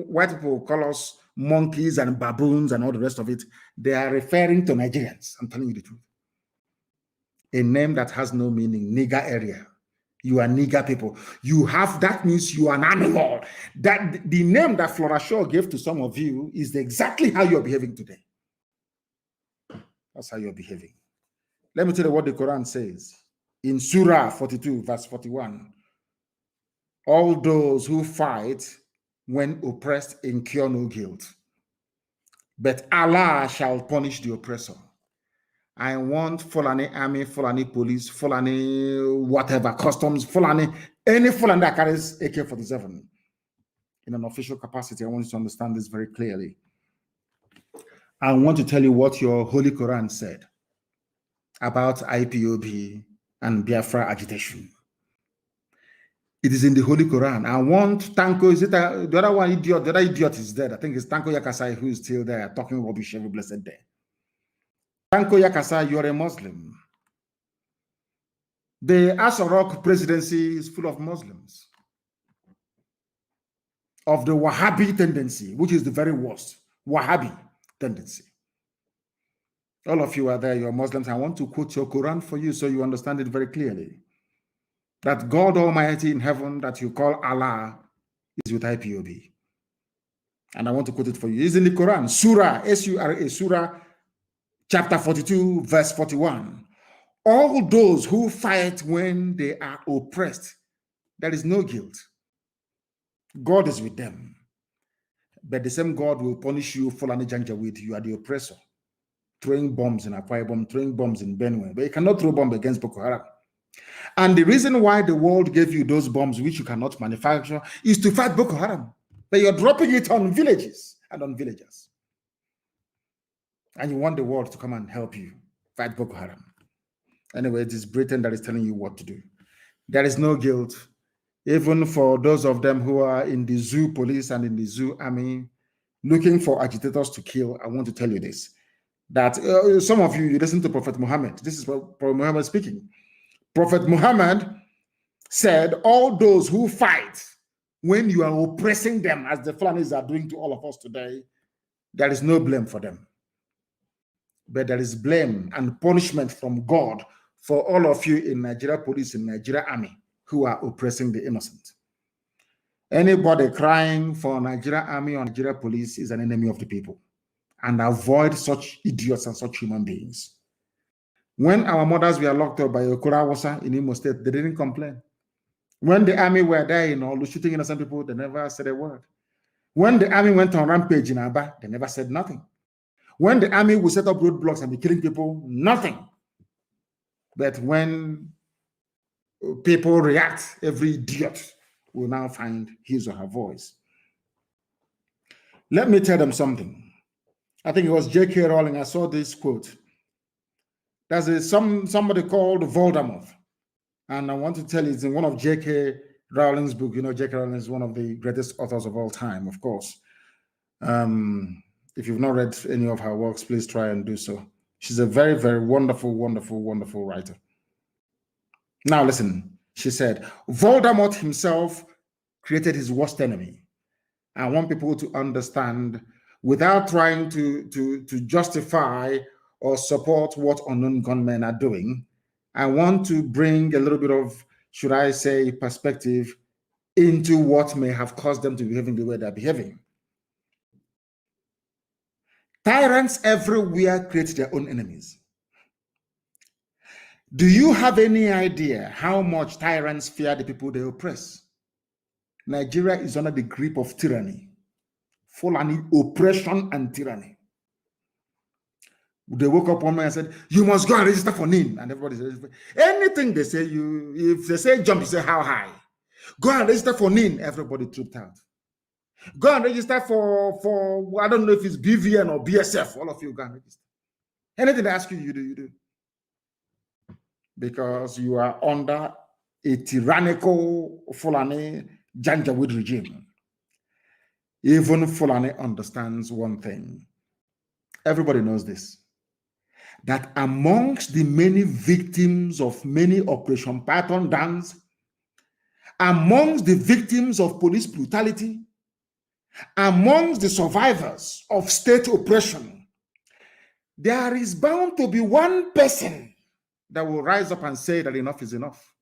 white people call us monkeys and baboons and all the rest of it, they are referring to Nigerians. I'm telling you the truth. A name that has no meaning, nigger area. You are nigger people. That means you are an animal. That the name that Flora Shaw gave to some of you is exactly how you're behaving today. That's how you're behaving. Let me tell you what the Quran says. In Surah 42, verse 41. All those who fight when oppressed incur no guilt, but Allah shall punish the oppressor. I want Fulani army, Fulani police, Fulani whatever, customs, Fulani, any Fulani that carries AK-47 in an official capacity. I want you to understand this very clearly. I want to tell you what your Holy Quran said about IPOB and Biafra agitation. It is in the Holy Quran. I want Tanko, is it the other one idiot? The other idiot is dead. I think it's Tanko Yakasai who is still there talking rubbish every blessed day. Tanko Yakasai, you're a Muslim. The Asorok presidency is full of Muslims. Of the Wahhabi tendency, which is the very worst. Wahhabi tendency. All of you are there, you're Muslims. I want to quote your Quran for you so you understand it very clearly. That God Almighty in heaven that you call Allah is with IPOB. And I want to quote it for you. It's in the Quran, Surah, S-U-R-A, Surah, chapter 42, verse 41. All those who fight when they are oppressed, there is no guilt. God is with them. But the same God will punish you, Fulani Janjaweed. You are the oppressor. throwing bombs in Akwa Ibom, throwing bombs in Benue, but you cannot throw bombs against Boko Haram. And the reason why the world gave you those bombs, which you cannot manufacture, is to fight Boko Haram. But you're dropping it on villages and on villagers. And you want the world to come and help you fight Boko Haram. Anyway, it is Britain that is telling you what to do. There is no guilt, even for those of them who are in the zoo police and in the zoo army looking for agitators to kill. I want to tell you this, that some of you listen to Prophet Muhammad. This is Prophet Muhammad speaking. Prophet Muhammad said, all those who fight when you are oppressing them, as the Fulanis are doing to all of us today, there is no blame for them. But there is blame and punishment from God for all of you in Nigeria police, in Nigeria army, who are oppressing the innocent. Anybody crying for Nigeria army or Nigeria police is an enemy of the people. And avoid such idiots and such human beings. When our mothers were locked up by Okura Wasa in Imo State, they didn't complain. When the army were dying or shooting innocent people, they never said a word. When the army went on rampage in Aba, they never said nothing. When the army would set up roadblocks and be killing people, nothing. But when people react, every idiot will now find his or her voice. Let me tell them something. I think it was J.K. Rowling. I saw this quote. There's somebody called Voldemort. And I want to tell you, it's in one of J.K. Rowling's book. You know, J.K. Rowling is one of the greatest authors of all time, of course. If you've not read any of her works, please try and do so. She's a very, very wonderful, wonderful, wonderful writer. Now listen, she said, Voldemort himself created his worst enemy. I want people to understand, without trying to justify or support what unknown gunmen are doing, I want to bring a little bit of, should I say, perspective into what may have caused them to behave in the way they're behaving. Tyrants everywhere create their own enemies. Do you have any idea how much tyrants fear the people they oppress? Nigeria is under the grip of tyranny, Fulani oppression and tyranny. They woke up one man and said, you must go and register for NIN. And everybody says, anything they say, if they say jump, you say how high. Go and register for NIN. Everybody trooped out. Go and register for I don't know if it's BVN or BSF. All of you go and register. Anything they ask you, you do, you do. Because you are under a tyrannical Fulani Janjaweed regime. Even Fulani understands one thing. Everybody knows this. That amongst the many victims of many Operation Python dance, amongst the victims of police brutality, amongst the survivors of state oppression, there is bound to be one person that will rise up and say that enough is enough.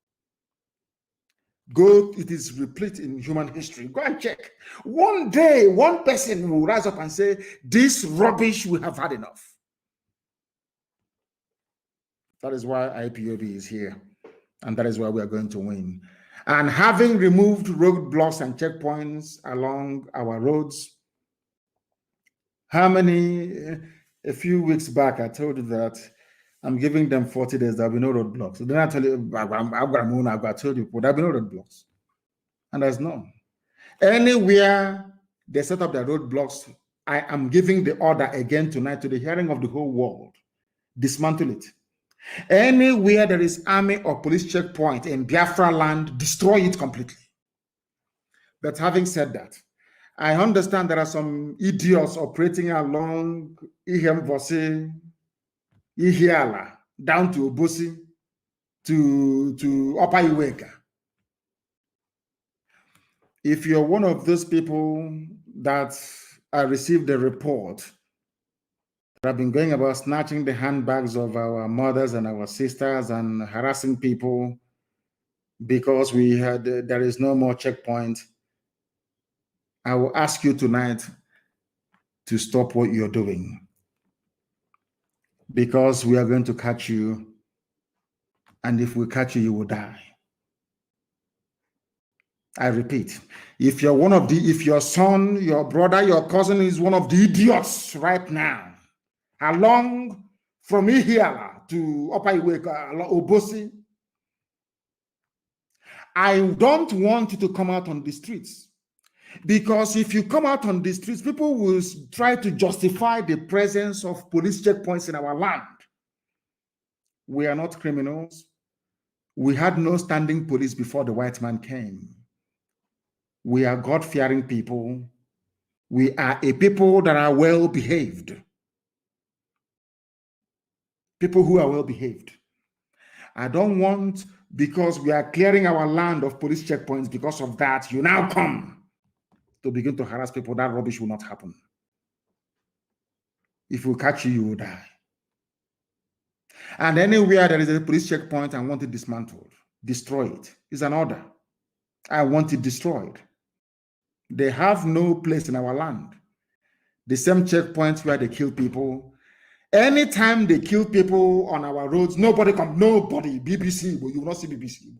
Go, it is replete in human history. Go and check. One day, one person will rise up and say, this rubbish, we have had enough. That is why IPOB is here. And that is why we are going to win. And having removed roadblocks and checkpoints along our roads, a few weeks back, I told you that I'm giving them 40 days, there'll be no roadblocks. So then I tell you, I told you, there'll be no roadblocks. And there's none. Anywhere they set up their roadblocks, I am giving the order again tonight to the hearing of the whole world. Dismantle it. Anywhere there is army or police checkpoint in Biafra land, destroy it completely. But having said that, I understand there are some idiots operating along Ihemvosi, Ihiala, down to Obosi, to Upper Iweka. If you're one of those people that I received a report that have been going about snatching the handbags of our mothers and our sisters and harassing people because there is no more checkpoint, I will ask you tonight to stop what you're doing, because we are going to catch you, and if we catch you, you will die. I repeat, if your son, your brother, your cousin is one of the idiots right now, along from Ihiala to Upper Iweka, Obosi. I don't want you to come out on the streets. Because if you come out on the streets, people will try to justify the presence of police checkpoints in our land. We are not criminals. We had no standing police before the white man came. We are God-fearing people. We are a people that are well-behaved. People who are well-behaved. I don't want, because we are clearing our land of police checkpoints, because of that, you now come to begin to harass people. That rubbish will not happen. If we catch you, you will die. And anywhere there is a police checkpoint, I want it dismantled, destroy it. It's an order. I want it destroyed. They have no place in our land. The same checkpoints where they kill people. Anytime they kill people on our roads, nobody come, nobody, BBC, but you will not see BBC.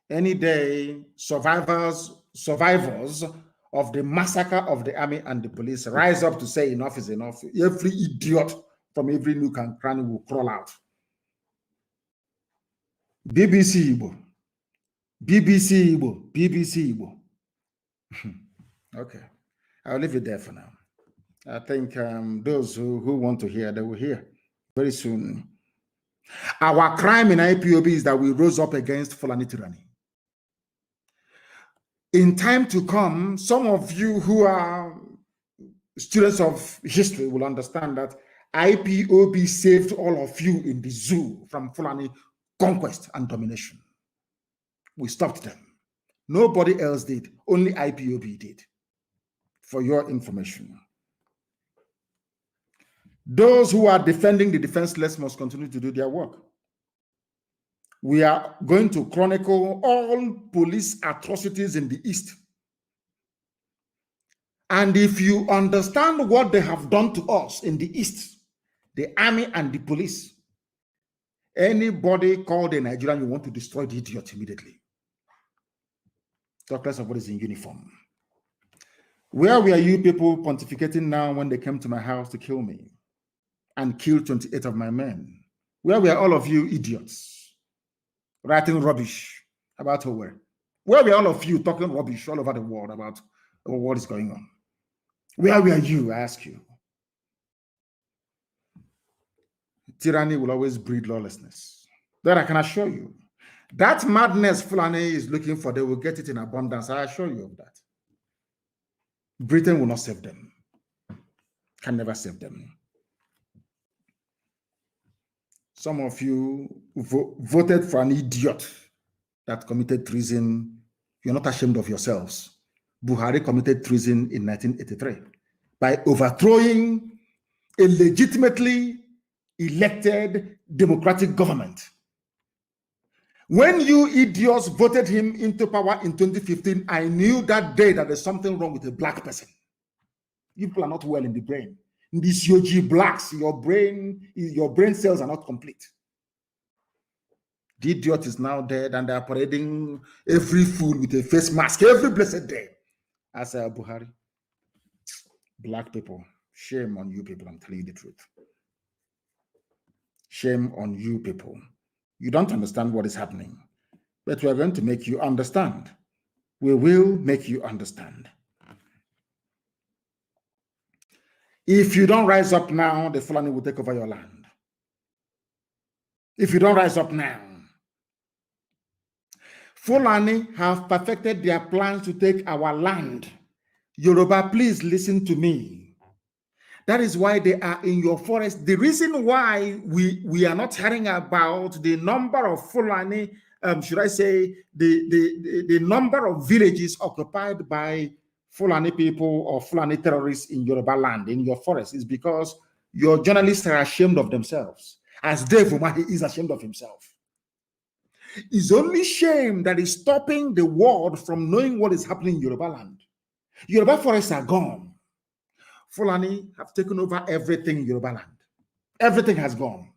Any day, survivors of the massacre of the army and the police rise up to say enough is enough. Every idiot from every nook and cranny will crawl out. BBC Igbo. BBC Igbo. BBC Igbo. Okay. I'll leave it there for now. I think those who want to hear, they will hear very soon. Our crime in IPOB is that we rose up against Fulani tyranny. In time to come, some of you who are students of history will understand that IPOB saved all of you in the zoo from Fulani conquest and domination. We stopped them. Nobody else did. Only IPOB did. For your information. Those who are defending the defenseless must continue to do their work. We are going to chronicle all police atrocities in the East. And if you understand what they have done to us in the East, the army and the police, anybody called a Nigerian, you want to destroy the idiot immediately. Talk less of what is in uniform. Where were you people pontificating now when they came to my house to kill me and kill 28 of my men? Where were all of you idiots writing rubbish about Owerri? Where were all of you talking rubbish all over the world about what is going on? Where were you, I ask you? Tyranny will always breed lawlessness. That I can assure you. That madness Fulani is looking for, they will get it in abundance. I assure you of that. Britain will not save them. Can never save them. Some of you voted for an idiot that committed treason. You're not ashamed of yourselves. Buhari committed treason in 1983 by overthrowing a legitimately elected democratic government. When you idiots voted him into power in 2015, I knew that day that there's something wrong with a black person. You people are not well in the brain. In these UG blacks, your brain cells are not complete. The idiot is now dead and they are parading every fool with a face mask every blessed day. As Buhari. Black people, shame on you people, I'm telling you the truth. Shame on you people. You don't understand what is happening, but we are going to make you understand. We will make you understand. If you don't rise up now, the Fulani will take over your land. If you don't rise up now, Fulani have perfected their plans to take our land. Yoruba, please listen to me. That is why they are in your forest. The reason why we are not hearing about the number of Fulani, should I say, the number of villages occupied by Fulani people or Fulani terrorists in Yoruba land, in your forest, is because your journalists are ashamed of themselves, as Dave Umahi is ashamed of himself. It's only shame that is stopping the world from knowing what is happening in Yoruba land. Yoruba forests are gone. Fulani have taken over everything in Yoruba land. Everything has gone.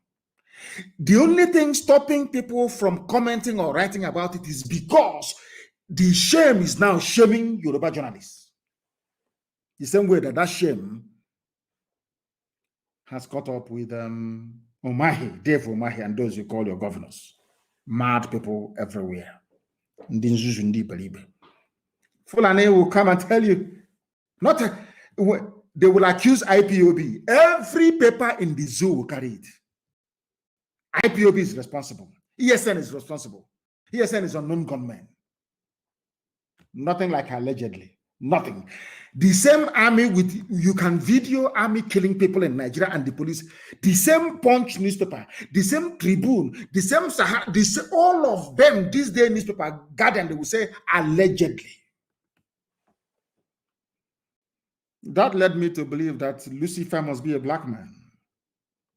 The only thing stopping people from commenting or writing about it is because the shame is now shaming Yoruba journalists. The same way that shame has caught up with Umahi, Dave Umahi, and those you call your governors. Mad people everywhere. Fulani will come and tell you, they will accuse IPOB. Every paper in the zoo will carry it. IPOB is responsible. ESN is responsible. ESN is unknown gunmen. Nothing like allegedly. Nothing. The same army you can video army killing people in Nigeria and the police. The same Punch newspaper, the same Tribune, the same Sahara, all of them, this day newspaper, Guardian, they will say allegedly. That led me to believe that Lucifer must be a black man.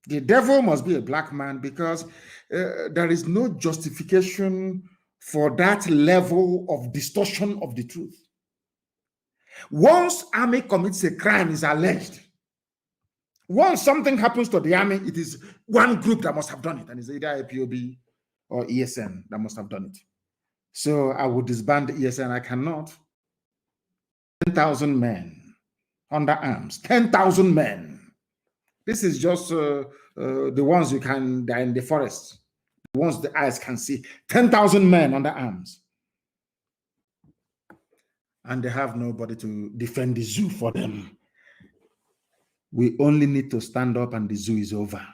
The devil must be a black man because there is no justification for that level of distortion of the truth. Once army commits a crime, is alleged. Once something happens to the army, it is one group that must have done it, and it's either IPOB or ESN that must have done it. So I would disband the ESN. I cannot. 10,000 men under arms. 10,000 men. This is just the ones you can, they're in the forest. The ones the eyes can see. 10,000 men under arms. And they have nobody to defend the zoo for them. We only need to stand up and the zoo is over.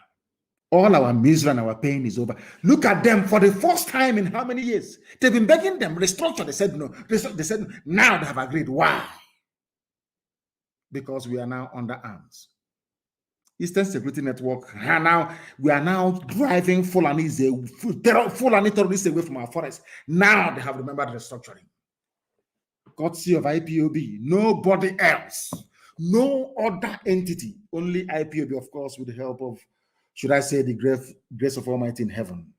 All our misery and our pain is over. Look at them for the first time in how many years? They've been begging them, restructure. They said no. They said now they have agreed. Why? Because we are now under arms. Eastern Security Network, we are now driving Fulani terrorists away from our forests. Now they have remembered restructuring. Courtesy of IPOB, nobody else, no other entity, only IPOB, of course, with the help of, should I say, the grace of Almighty in heaven.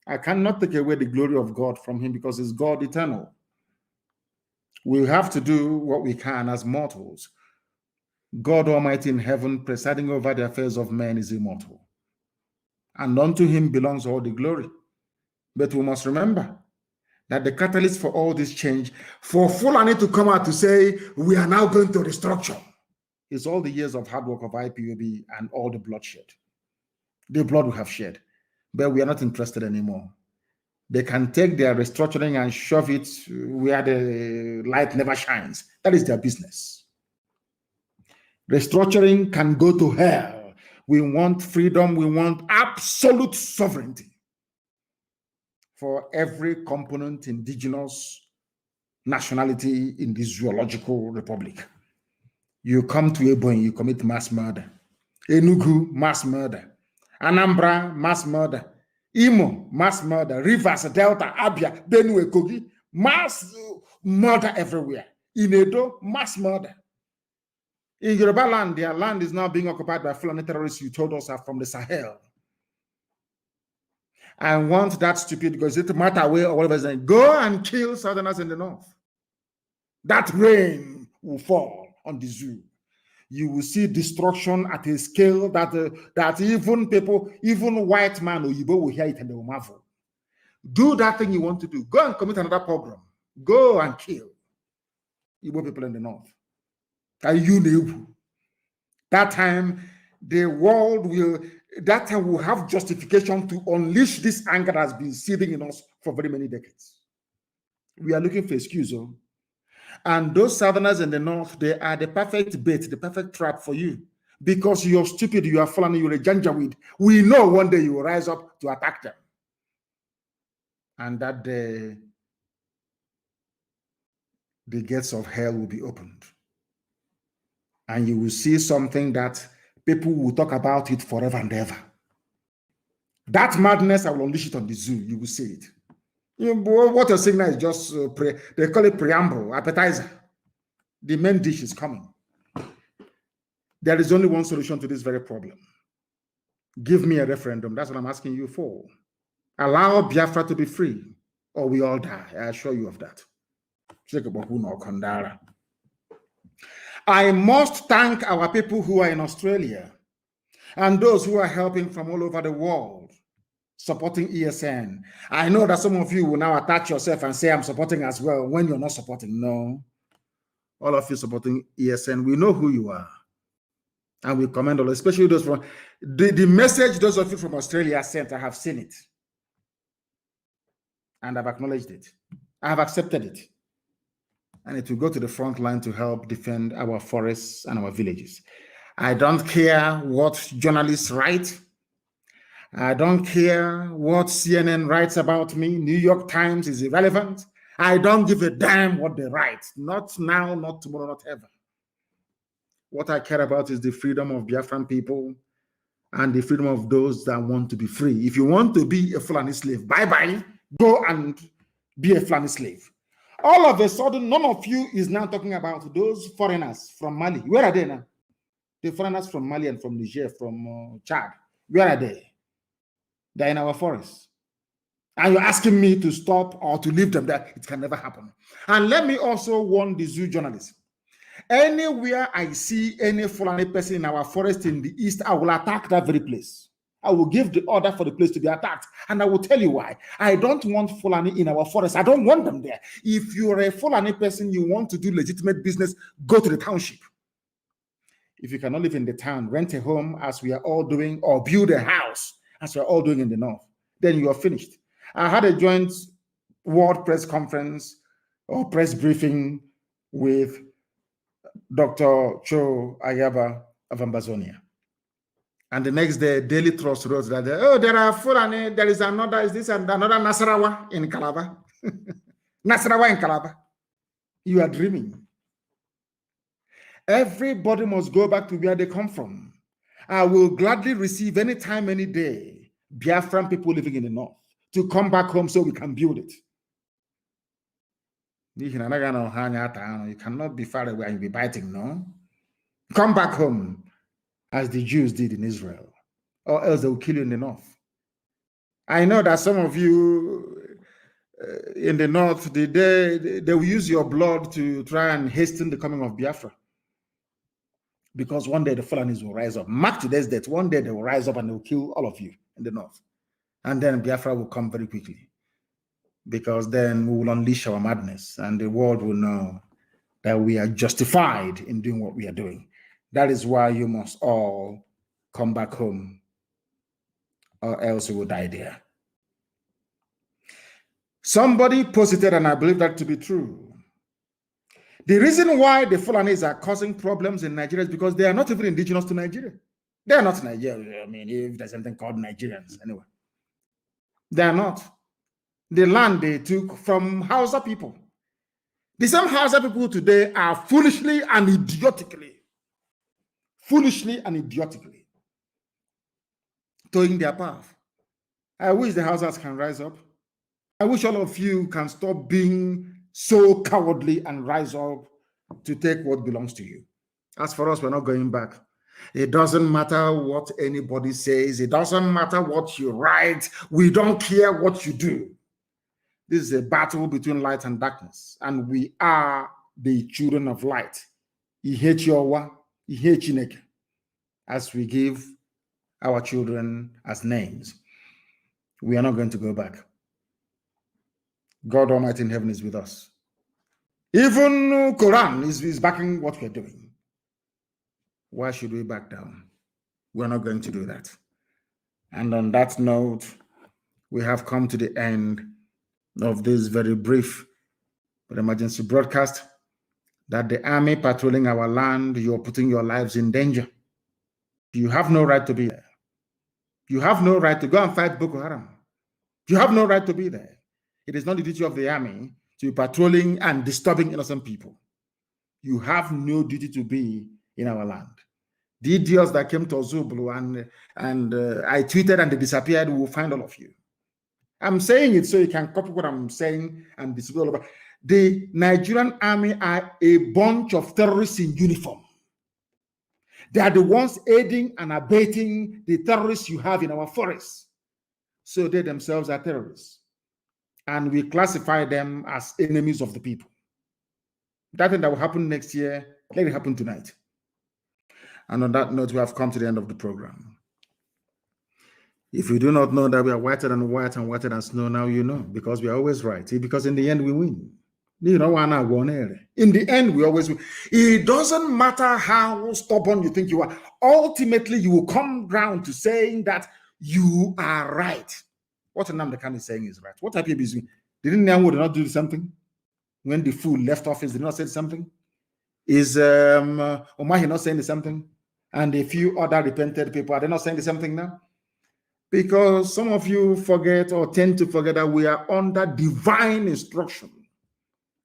I cannot take away the glory of God from him because it's God eternal. We have to do what we can as mortals. God Almighty in heaven, presiding over the affairs of men, is immortal. And unto him belongs all the glory. But we must remember that the catalyst for all this change, for Fulani to come out to say, we are now going to restructure, is all the years of hard work of IPOB and all the bloodshed. The blood we have shed. But we are not interested anymore. They can take their restructuring and shove it where the light never shines. That is their business. Restructuring can go to hell. We want freedom. We want absolute sovereignty for every component indigenous nationality in this zoological republic. You come to Ebonyi, you commit mass murder. Enugu, mass murder. Anambra, mass murder. Imo, mass murder. Rivers, Delta, Abia, Benue, Kogi, mass murder everywhere. In Edo, mass murder. In Yoruba land, their land is now being occupied by Fulani terrorists you told us are from the Sahel. I want that stupid, because it matter away or whatever, saying, go and kill Southerners in the north. That rain will fall on the zoo. You will see destruction at a scale that even people, even white man or Yibo will hear it and they will marvel. Do that thing you want to do. Go and commit another pogrom. Go and kill Igbo people in the north. That time, the world will have justification to unleash this anger that has been seething in us for very many decades. We are looking for excuse. And those Southerners in the north, they are the perfect bait, the perfect trap for you. Because you're stupid, you are fallen, you're a janjaweed. We know one day you will rise up to attack them. And that day, the gates of hell will be opened. And you will see something that people will talk about it forever and ever. That madness, I will unleash it on the zoo. You will see it. What you're saying now is just, they call it preamble, appetizer. The main dish is coming. There is only one solution to this very problem. Give me a referendum. That's what I'm asking you for. Allow Biafra to be free, or we all die. I assure you of that. I must thank our people who are in Australia and those who are helping from all over the world, supporting ESN. I know that some of you will now attach yourself and say, I'm supporting as well, when you're not supporting. No. All of you supporting ESN, we know who you are. And we commend all, especially those from the message those of you from Australia sent. I have seen it. And I've acknowledged it. I have accepted it. And it will go to the front line to help defend our forests and our villages. I don't care what journalists write. I don't care what CNN writes about me. New York Times is irrelevant. I don't give a damn what they write. Not now, not tomorrow, not ever. What I care about is the freedom of Biafran people and the freedom of those that want to be free. If you want to be a Fulani slave, bye-bye. Go and be a Fulani slave. All of a sudden, none of you is now talking about those foreigners from Mali. Where are they now? The foreigners from Mali and from Niger, from Chad. Where are they? They're in our forests. And you're asking me to stop or to leave them there. It can never happen. And let me also warn the zoo journalists. Anywhere I see any Fulani person in our forest in the east, I will attack that very place. I will give the order for the place to be attacked. And I will tell you why. I don't want Fulani in our forest. I don't want them there. If you're a Fulani person, you want to do legitimate business, go to the township. If you cannot live in the town, rent a home as we are all doing, or build a house as we're all doing in the north, then you are finished. I had a joint world press conference or press briefing with Dr. Cho Ayaba of Ambazonia. And the next day, Daily Trust wrote that, oh, there are Fulani, there is another, is this and another Nasarawa in Calabar? Nasarawa in Calabar. You are dreaming. Everybody must go back to where they come from. I will gladly receive any time, any day, Biafran people living in the north to come back home so we can build it. You cannot be far away and be biting, no? Come back home as the Jews did in Israel, or else they will kill you in the north. I know that some of you in the north, they will use your blood to try and hasten the coming of Biafra. Because one day the Fulanis will rise up. Mark today's date. One day they will rise up and they will kill all of you in the north. And then Biafra will come very quickly. Because then we will unleash our madness and the world will know that we are justified in doing what we are doing. That is why you must all come back home, or else you will die there. Somebody posted, and I believe that to be true. The reason why the Fulanis are causing problems in Nigeria is because they are not even indigenous to Nigeria. They are not Nigerians. I mean, if there's something called Nigerians, anyway. They are not. The land they took from Hausa people. The same Hausa people today are foolishly and idiotically towing their path. I wish the Hausas can rise up. I wish all of you can stop being so cowardly and rise up to take what belongs to you. As for us, we're not going back. It doesn't matter what anybody says. It doesn't matter what you write. We don't care what you do. This is a battle between light and darkness, and we are the children of light. As we give our children as names. We are not going to go back. God Almighty in heaven is with us. Even Quran is backing what we're doing. Why should we back down? We're not going to do that. And on that note, we have come to the end of this very brief but emergency broadcast that the army patrolling our land, you're putting your lives in danger. You have no right to be there. You have no right to go and fight Boko Haram. You have no right to be there. It is not the duty of the army to be patrolling and disturbing innocent people. You have no duty to be in our land. The idiots that came to Zubulu and I tweeted and they disappeared, we will find all of you. I'm saying it so you can copy what I'm saying and disappear all over. The Nigerian army are a bunch of terrorists in uniform. They are the ones aiding and abating the terrorists you have in our forests. So they themselves are terrorists. And we classify them as enemies of the people. That thing that will happen next year, let it happen tonight. And on that note, we have come to the end of the program. If you do not know that we are whiter than white and whiter than snow, now you know, because we are always right. Because in the end, we win. You know, in the end, we always win. It doesn't matter how stubborn you think you are. Ultimately, you will come round to saying that you are right. What Nnamdi Kanu is saying is right. What IPB is doing? Didn't Nyanwo not do something? When the fool left office, did not say something? Is Omahi not saying something? And a few other repented people, are they not saying something now? Because some of you forget or tend to forget that we are under divine instruction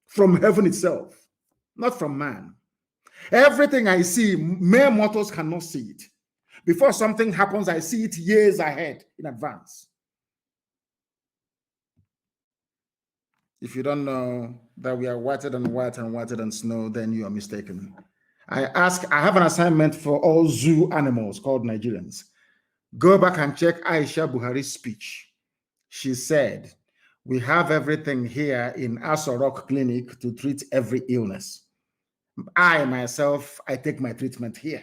from heaven itself, not from man. Everything I see, mere mortals cannot see it. Before something happens, I see it years ahead in advance. If you don't know that we are whiter than white and whiter than snow, then you are mistaken. I have an assignment for all zoo animals called Nigerians. Go back and check Aisha Buhari's speech. She said, we have everything here in Aso Rock Clinic to treat every illness. I myself, I take my treatment here.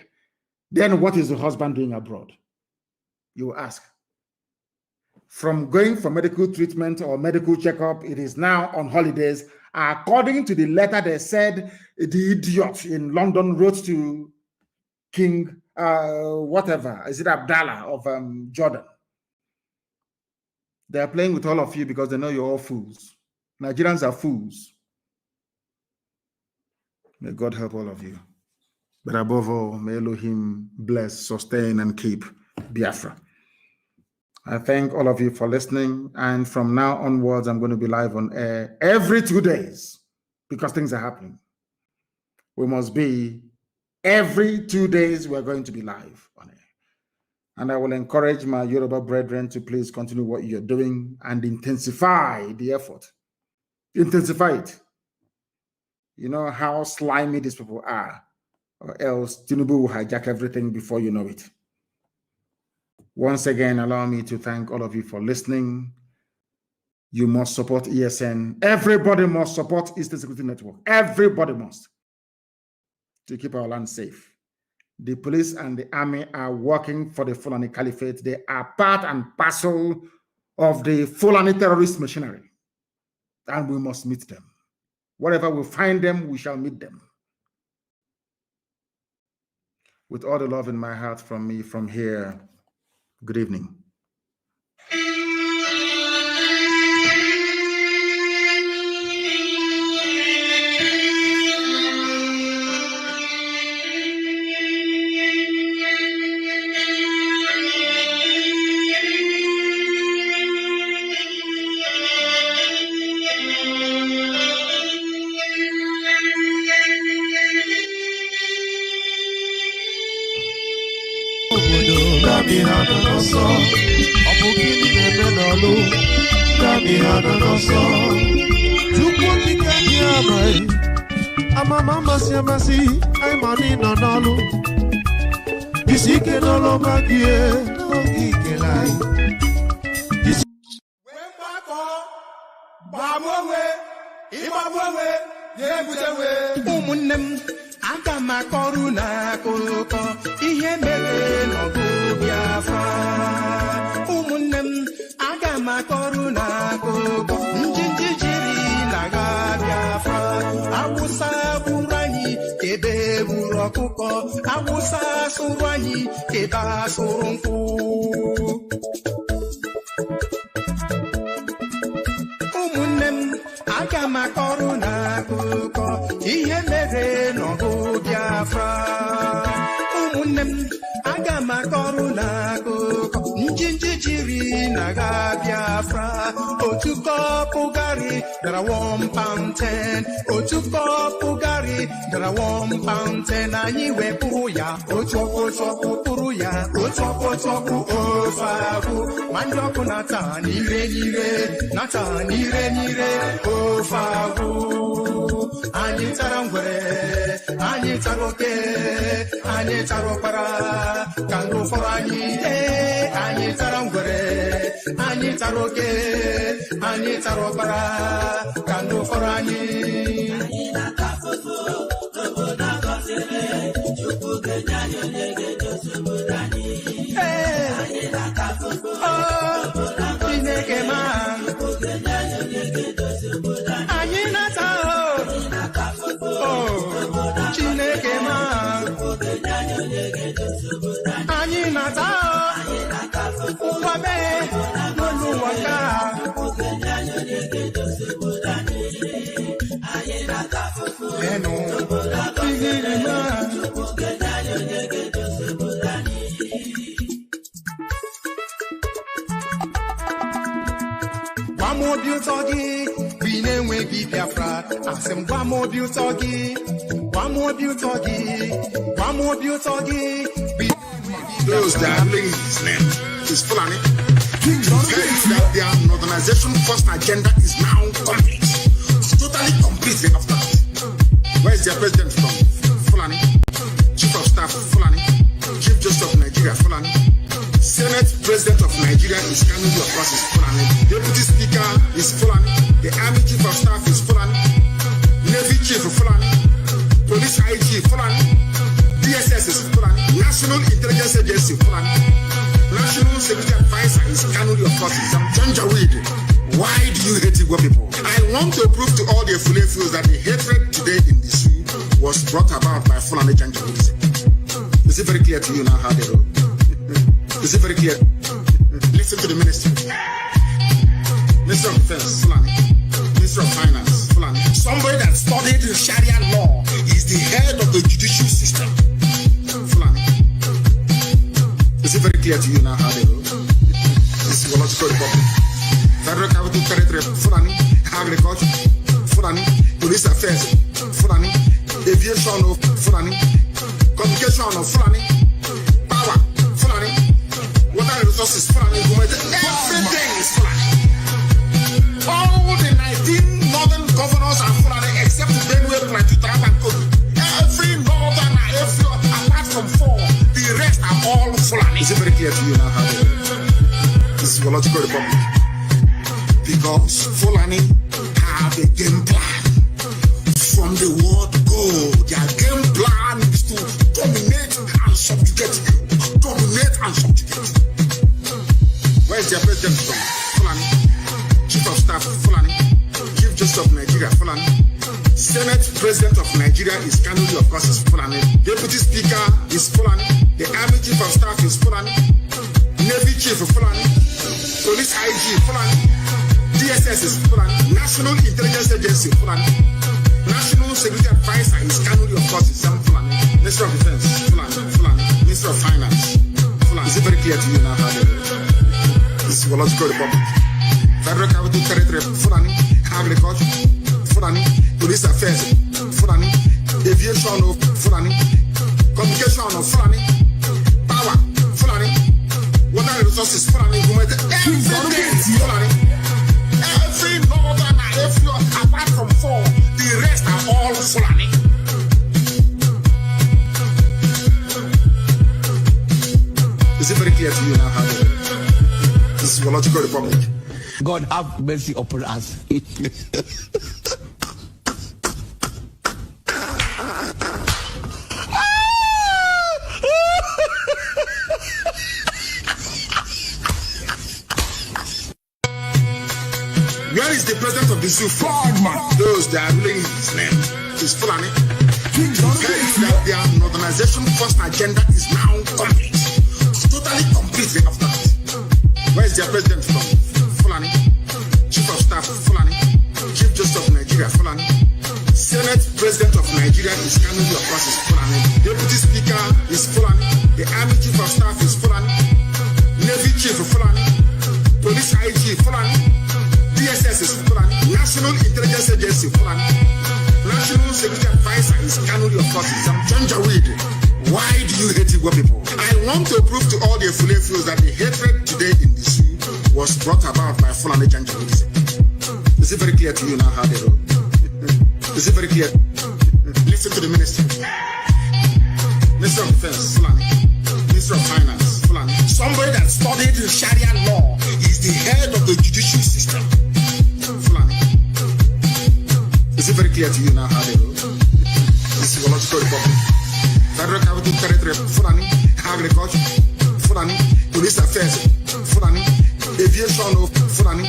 Then what is the husband doing abroad? You will ask. From going for medical treatment or medical checkup, it is now on holidays. According to the letter they said, the idiot in London wrote to King, whatever, is it Abdallah of Jordan? They are playing with all of you because they know you're all fools. Nigerians are fools. May God help all of you. But above all, may Elohim bless, sustain, and keep Biafra. I thank all of you for listening. And from now onwards, I'm going to be live on air every 2 days because things are happening. We must be every 2 days, we're going to be live on air. And I will encourage my Yoruba brethren to please continue what you're doing and intensify the effort. Intensify it. You know how slimy these people are, or else Tinubu will hijack everything before you know it. Once again, allow me to thank all of you for listening. You must support ESN. Everybody must support Eastern Security Network. Everybody must, to keep our land safe. The police and the army are working for the Fulani Caliphate. They are part and parcel of the Fulani terrorist machinery. And we must meet them. Wherever we find them, we shall meet them. With all the love in my heart from me from here, good evening. Anyị nata Those that ladies' name is Fulani. Tell you that their modernization first agenda is now complete. Totally complete after that. Where is their president from? Fulani. Chief of Staff, Fulani. Chief Justice of Nigeria, Fulani. Senate President of Nigeria is Kanu, of course, is Fulani. Deputy Speaker is Fulani. The Army Chief of Staff is Fulani. Navy Chief Fulani. Police IG Fulani. DSS is Fulani. National Intelligence Agency Fulani. National Security Advisor is Kanu, of course, is Janjaweed. Why do you hate Igbo people? I want to prove to all the Fulani that the hatred today in the zoo was brought about by Fulani Janjaweed. Is it very clear to you now how they roll? Is it very clear? Listen to the ministry. Minister of Defense, Fulani. Minister of Finance, Fulani. Somebody that studied Sharia law is the head of the judicial system. Fulani. Is it very clear to you now how they roll? This is Ecological Republic. Federal Capital Territory, Fulani. Agriculture, Fulani. Police Affairs, Fulani. Aviation of Fulani. Communication of Fulani. Power, Fulani. Water resources, Fulani. Everything is Fulani. All the 19 northern governors are Fulani except Benue, Plateau, Taraba, and Kogi. Every northern, apart from 4, the rest are all Fulani. Is it very clear to you now how they do? This is Ecological Republic. Because Fulani have a game plan. From the word go, their game plan is to dominate and subjugate you. Dominate and subjugate. Where is their president from? Fulani. Chief of Staff, Fulani. Chief Justice of Nigeria, Fulani. Senate President of Nigeria is Kanu, of course, is Fulani. Deputy Speaker is Fulani. The Army Chief of Staff is Fulani. Navy Chief Fulani. Police IG Fulani. DSS is Fulani. National Intelligence Agency Fulani. National Security Advisor is Kanu, of course, is Fulani. Minister of Defense, Fulani. Minister of Finance, Fulani. Is it very clear to you now how they do? This is Ecological Republic. Federal Capital Territory, Fulani. Agriculture, Fulani. Police Affairs, Fulani. Aviation of Fulani. Communication of Fulani. Power, Fulani. Water resources, Fulani. Everything is Fulani. Every northern, apart from 4, the rest are all Fulani. Is it very clear to you now how they do? This is Ecological Republic. God have mercy upon us. Where is the president of the zoo? Those that are ruling his name is Fulani. Tell you that their modernization first agenda is now complete. Totally complete after that. Where is their president from? Fulani. Chief of Staff, Fulani. Chief Justice of Nigeria, Fulani. Senate President of Nigeria is Kanu, of course, is Fulani. Deputy Speaker is Fulani. The Army Chief of Staff is Fulani. Navy Chief Fulani. Police IG Fulani. DSS is Fulani. National Intelligence Agency Fulani. National Security Advisor is Kanu, of course, is Janjaweed. Why do you hate Igbo people? I want to prove to all the Fulani that the hatred today in the zoo was brought about by Fulani Janjaweed. Is it very clear to you now how they roll? Is it very clear? Listen to the ministry. Minister of Defense, Fulani. Minister of Finance, Fulani. Somebody that studied Sharia law is the head of the judicial system. Fulani. Is it very clear to you now how they roll? This is Ecological Republic. Federal Capital Territory, Fulani. Agriculture, Fulani. Police Affairs, Fulani. Aviation of Fulani.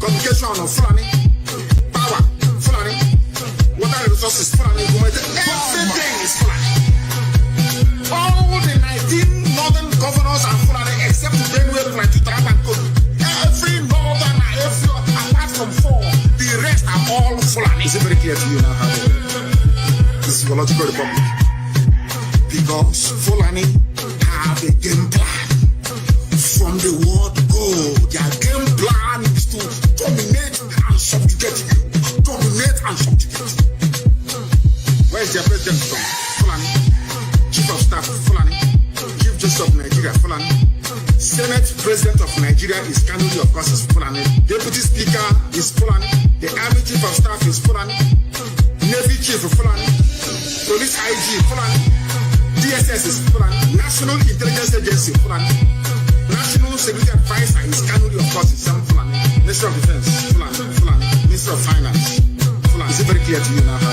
Communication of Fulani. Power, Fulani. Water resources, Fulani. Everything is Fulani. All the 19 northern governors are Fulani except Benue, Plateau, Taraba, clear to you now how this is Ecological Republic. Because Fulani have a game plan from the word go. Their game plan is to dominate and subjugate you. Dominate and subjugate you. Where is their president from? Fulani. Chief of Staff, Fulani. Chief Justice of Nigeria, Fulani. Senate President of Nigeria is Kanu, of course, is Fulani. Deputy Speaker is Fulani. The Army Chief of Staff is Fulani. Navy Chief of Fulani. Police IG, Fulani. DSS is Fulani. National Intelligence Agency, Fulani. National Security Advisor is Kanu, of course, is Fulani. Minister of Defense, Fulani. Fulani. Minister of Finance, Fulani. Is it very clear to you now how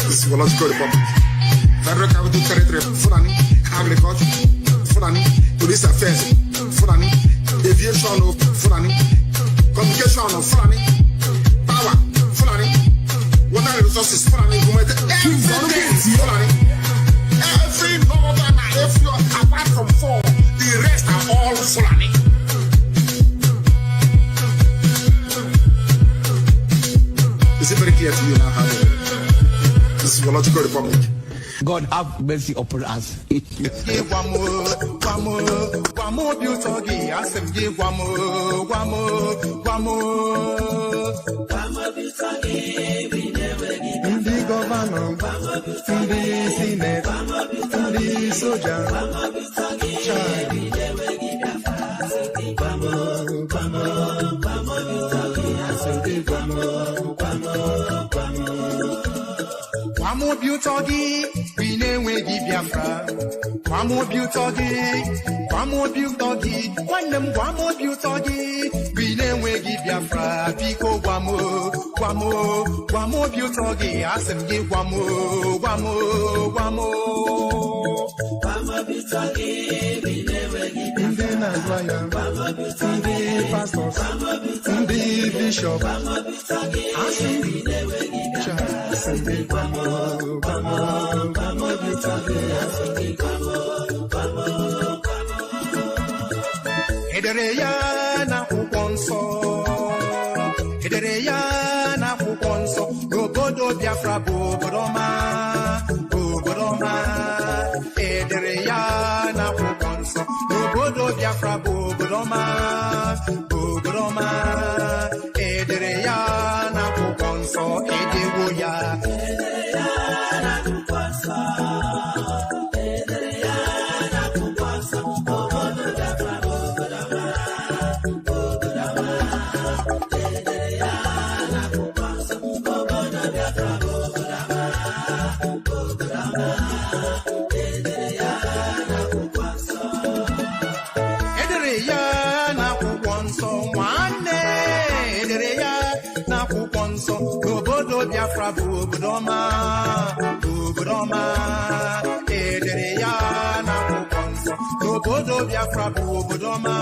this is Ecological Republic? Federal Capital Territory, Fulani. Agriculture, Fulani. Police Affairs, Fulani. Aviation of Fulani. Communication of Fulani. Power, Fulani. Water resources, Fulani. Everything, Fulani. Every northern area, apart from 4, the rest are all Fulani. Is it very clear to you now how this is Ecological Republic? God have mercy upon us. Give one more beauty. I said, give one more beauty. The governor, the senate, the soldier, one more beauty, we name we give Biafra. One more beauty, one more beauty, one more beauty, we name we give Biafra. Pico one more beauty, I said give one more beauty, we name we give Biafra. The pastors, the bishop, I said we name we give Biafra. Edereyana kukonso, Gogodo Biafra Bobodoma, Edereyana kukonso, Gogodo Biafra Bobodoma, Edereyana kukonso, Edewoya. Biafra Bubudoma, Edereyana Kukonso, Gobodo Biafra Bubudoma,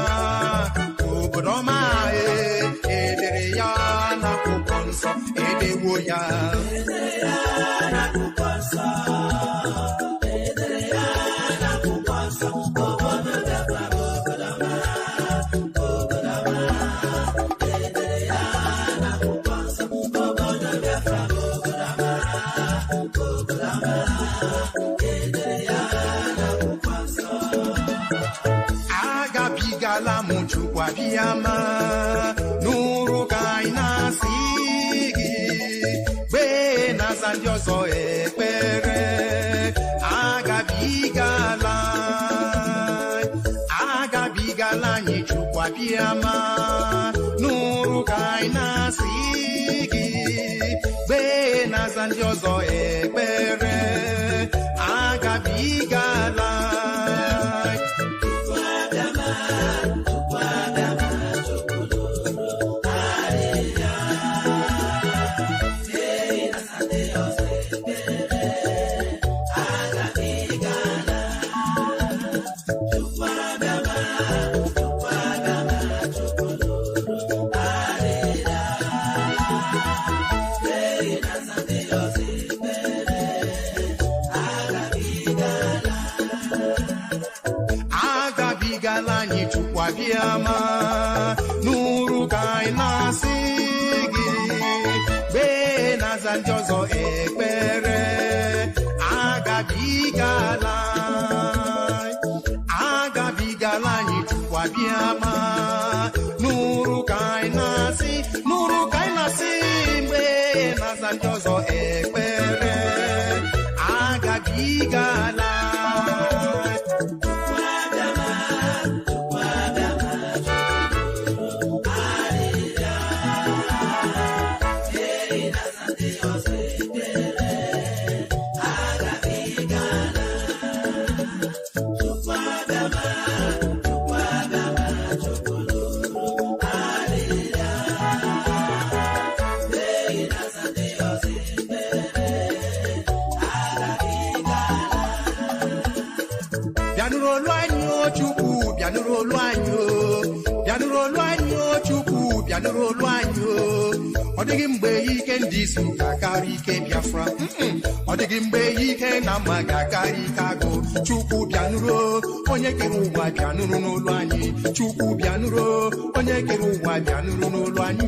Edereyana Kukonso, Edewoya. Edereyana Kukonso, Gobodo Biafra Bubudoma. Guapiama, Nuru Kaina Sigi, Benas and Yoso Epere, Agabigala, Nichu Guapiama, Nuru Kaina Sigi, Benas and Yoso Epere, Agabigala. Biama, Nuru Kaina Sigi, Benas na ndị ọzọ ekpere agabigala anyị Chukwu abịa ma nụrụ ka anyị na-asị mgbe na-aza ndị ọzọ ekpere agabigala bịanụrụ olu anyị ọ dịghị mgbe ike ndị izu ga-akarị ike Biafra ọ dịghị mgbe ike na mma ga-akarị ike agụ Chukwu bịanụrụ onye kere ụwa bịanụrụ n'olu anyị Chukwu bịanụrụ onye kere ụwa bịanụrụ n'olu anyị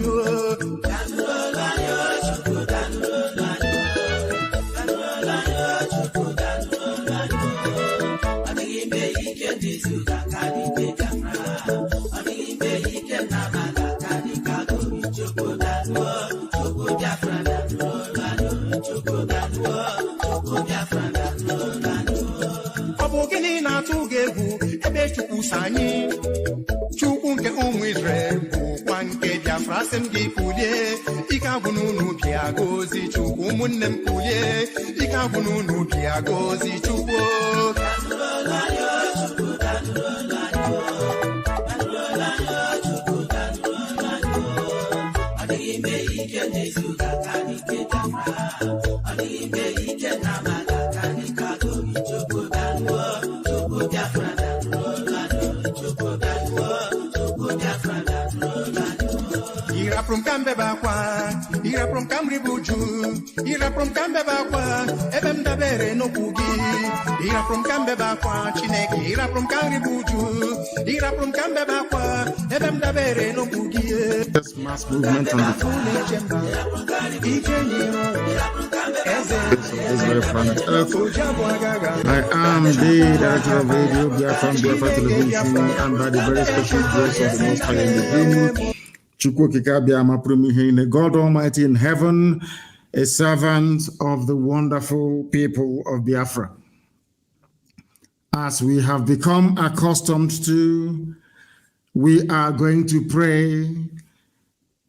ọ bụ gịnị na-atụ gị egwu ebe Chukwu so anyị Chukwu nke ụmụ Izrel bụkwa nke Biafra sị m gị kulie ike agwụ n'unu bịa gozi Chukwu ụmụnne m kulie ike agwụ n'unu bịa gozi Chukwu Irapụrụ m ka m bebe akwa, irapụrụ m ka m ribe uju, irapụrụ m ka m bebe akwa, ebe m dabere n'okwu gị. Irapụrụ m ka m bebe akwa, Chineke, irapụrụ m ka m ribe uju, irapụrụ m ka m bebe akwa, ebe m dabere n'okwu gị. This mass movement on the very planet Earth. I am the director of Radio Biafra Television, and by the very special grace of the Most High in the being, God Almighty in heaven, a servant of the wonderful people of Biafra. As we have become accustomed to, we are going to pray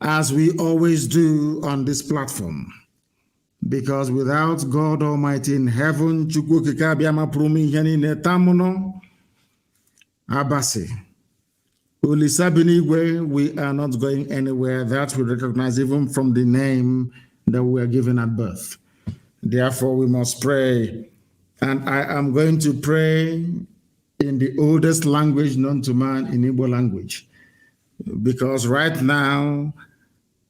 as we always do on this platform. Because without God Almighty in heaven, Abasi. We are not going anywhere. That we recognize even from the name that we are given at birth. Therefore, we must pray. And I am going to pray in the oldest language known to man, in Igbo language. Because right now,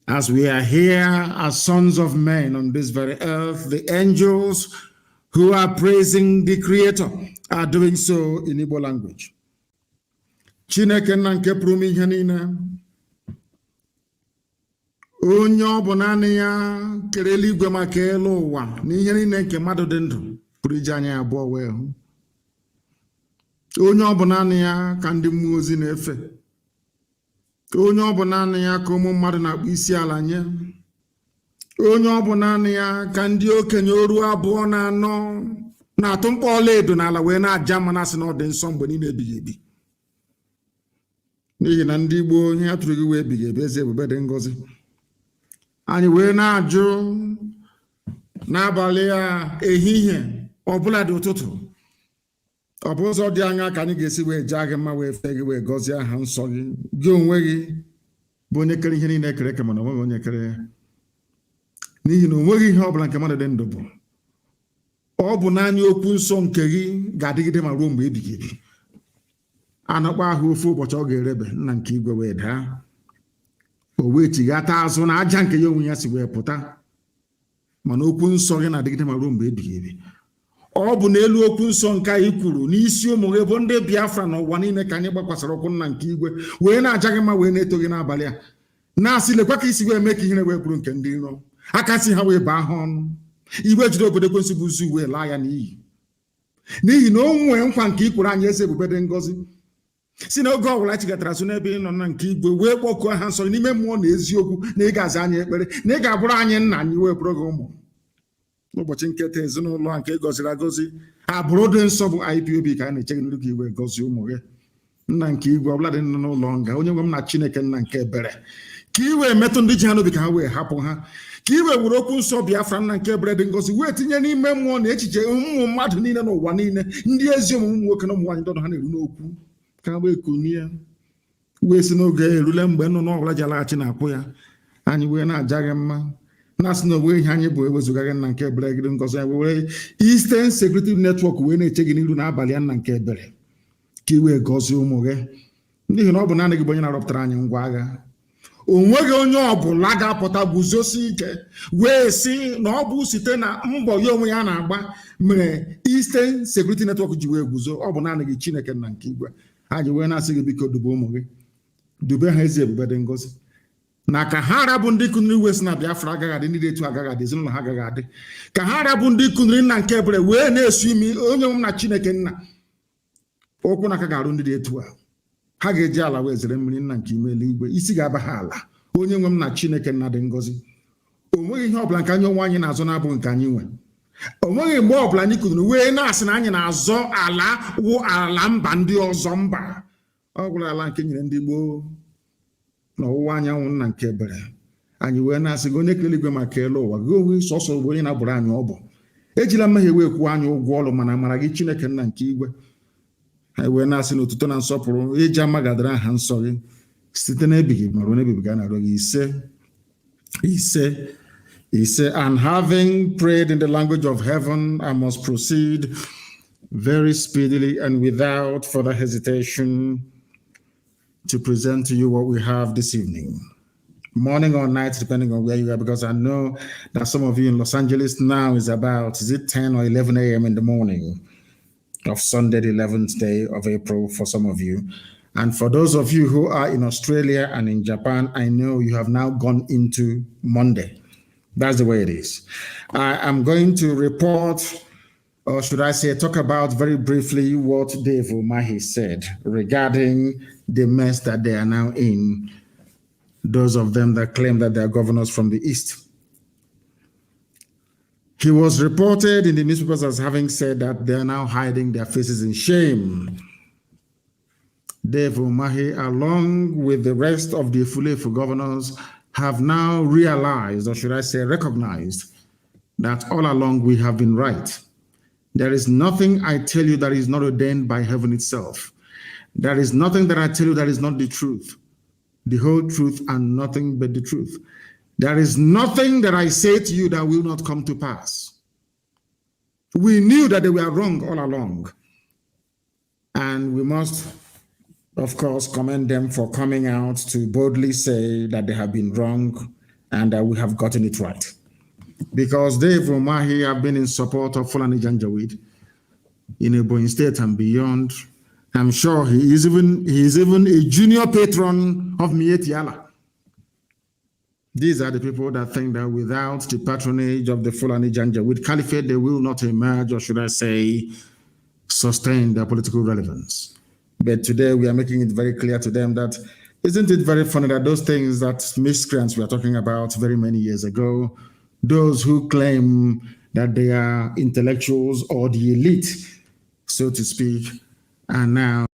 as we are here as sons of men on this very earth, the angels who are praising the Creator are doing so in Igbo language. Chineke na nke pụrụ m ihe niile onye ọ bụ naanị ya kere eluigwe maka elu ụwa na ihe niile nke mmadụ dị ndụ pụrụ iji anya abụọ wee hụ onye ọ bụ naanị ya ka ndị mmụọ ozi na-efe onye ọ bụ naanị ya ka ụmụ mmadụ na-akpụ isi ala nye onye ọ bụ naanị ya ka ndị okenye oru abụọ na anọ na-atụ mkpọ ọla edo n'ala wee na-aja mma na-asị na ọ dị nsọ mgbe niile ebighị ebi n'ihi na ndị Igbo onye atụrụ gị wee ebighị ebi eze ebube dị ngọzi anyị wee na-ajụ n'abalị a ehihie ọbụla dị ụtụtụ ọ bụ ụzọ dị anya ka anyị ga-esi wee jaa gị mma wee fee gị wee gọzie aha nsọ gị gị onwe gị bụ onye kere ihe niile ekere eke mana onweghị onye kere ya n'ihi na onweghị ihe ọbụla nke mmadụ dị ndụ bụ ọ bụ naanị okwu nsọ nke gị ga-adịgide ma ruo mgbe ebighị ebi anọkwa ahụ ofu ụbọchị ọ ga-erebe nna nke igwe wee daa o wee chighata azụ na aja nke ya onwe ya si wee pụta mana okwu nsọ gị na-adịgide ma ruo mgbe ebighị ebi ọ bụ n'elu okwu nsọ nke anyị kwuru n'isi ụmụ gị bụ ndị Biafra n'ụwa niile ka anyị gbakwasara ụkwụ nna nke igwe wee na-aja gị mma wee na-eto gị n'abalị a na-asị lekwa ka isi wee mee ka ihere wee bụrụ nke ndị iro aka si ha wee baa ha ọnụ iwe jide obodo Ekwensu bụ uzu wee laa ya n'iyi n'ihi na o nwee nkwa nke ikwuru anyị eze Ebubedị Ngozi si na oge ọbụla chigatara so n'ebe ị nọ na nke igwe wee kpọkuo ha nsọ n'ime mmụọ na eziokwu na ị ga-aza anyị ekpere na ị ga-abụrụ anyị nna anyị wee bụrụ gị ụmụ n'ụbọchị nketa ezinụlọ nke gọziri agọzi abụrụ dị nsọ bụ IPOB ka a na-eche gị ka iwe gọzie ụmụ gị nna nke igwe ọbụla dị nọ n'ụlọ nga onye nwe m na Chineke nna nke ebere ka iwe metụ ndị ji ha n'obi ka ha wee hapụ ha ka iwe were okwu nsọ Biafra nna nke ebere dị ngọzi wee tinye n'ime mmụọ na echiche ụmụ mmadụ niile n'ụwa niile ndị ezi omume ụmụ nwoke na ụmụ nwaanyị ndọdụ ha na-eru n'okwu ka ha wee kunie wee si n'oge erule mgbe nnụnụ ọbụla ji alaghachi na-akwụ ya anyị wee na-aja gị mma na-asị na onwe ihe anyị bụ ewezuga gị nna nke ebere gị ngọzi anyị were Eastern Security Network wee na-eche gị n'iru n'abalị ya nna nke ebere ka i wee gọzie ụmụ gị n'ihi na ọ bụ naanị gị bụ onye na-arọpụtara anyị ngwa agha o nweghị onye ọbụla ga-apụta guzosi ike wee sị na ọ bụ site na mbọ ya onwe ya na-agba mere Eastern Security Network ji wee guzo ọ bụ naanị gị Chineke nna nke igwe anyị wee na-asị gị biko dube ụmụ gị dube ha ezi Ebubedị Ngozi na ka ha rabụ ndị kụniri wee si na Biafra agaghị adị ndị dị etu agaghị adị ezinụlọ ha agaghị adị ka ha rabụ ndị kụniri nna nke ebere wee na-esu imi onye nwe m na Chineke nna ụkwụ na aka ga-arụ ndị dị etu a ha ga-eji ala wee zere mmiri nna nke ime eluigwe isi ga-aba ha ala onye nwe m na Chineke nna dị ngọzi o nweghị ihe ọbụla nke anyị onwe anyị na-azọ na-abụghị nke anyị nwe o nweghị mgbe ọbụla anyị kụziri wee na-asị na anyị na-azọ ala wụ ala mba ndị ọzọ mba ọ gwụrụ ala nke nyere ndị gboo n'ọwụwa anyanwụ nna nke ebere anyị wee na-asị gị onye kere eluigwe maka elu ụwa gị onwe sọsọ bụ onye na-abụrụ anyị ọbụ ejila mmehie wee kwuo anyị ụgwọ ọrụ mana amara gị Chineke nna nke igwe anyị wee na-asị na otuto na nsọpụrụ eji amagadara aha nsọ gị site n'ebighị ma ruo n'ebighị ga na-arịọ gị ise and having prayed in the language of heaven I must proceed very speedily and without further hesitation to present to you what we have this evening, morning or night, depending on where you are, because I know that some of you in Los Angeles now is it 10 or 11 a.m. in the morning of Sunday, the 11th day of April for some of you. And for those of you who are in Australia and in Japan, I know you have now gone into Monday. That's the way it is. I am going to report, or should I say, talk about very briefly what Dave Umahi said regarding the mess that they are now in, those of them that claim that they are governors from the East. He was reported in the newspapers as having said that they are now hiding their faces in shame. Dave Umahi, along with the rest of the Ifulefu governors, have now realized, or should I say recognized, that all along we have been right. There is nothing I tell you that is not ordained by heaven itself. There is nothing that I tell you that is not the truth, the whole truth and nothing but the truth. There is nothing that I say to you that will not come to pass. We knew that they were wrong all along. And we must, of course, commend them for coming out to boldly say that they have been wrong and that we have gotten it right. Because Dave Umahi have been in support of Fulani Janjaweed in Ebonyi State and beyond. I'm sure he is even a junior patron of Mieti Allah. These are the people that think that without the patronage of the Fulani Janjaweed Caliphate, they will not emerge, or should I say, sustain their political relevance. But today we are making it very clear to them that, isn't it very funny that those things, that miscreants we are talking about very many years ago, those who claim that they are intellectuals or the elite, so to speak, and now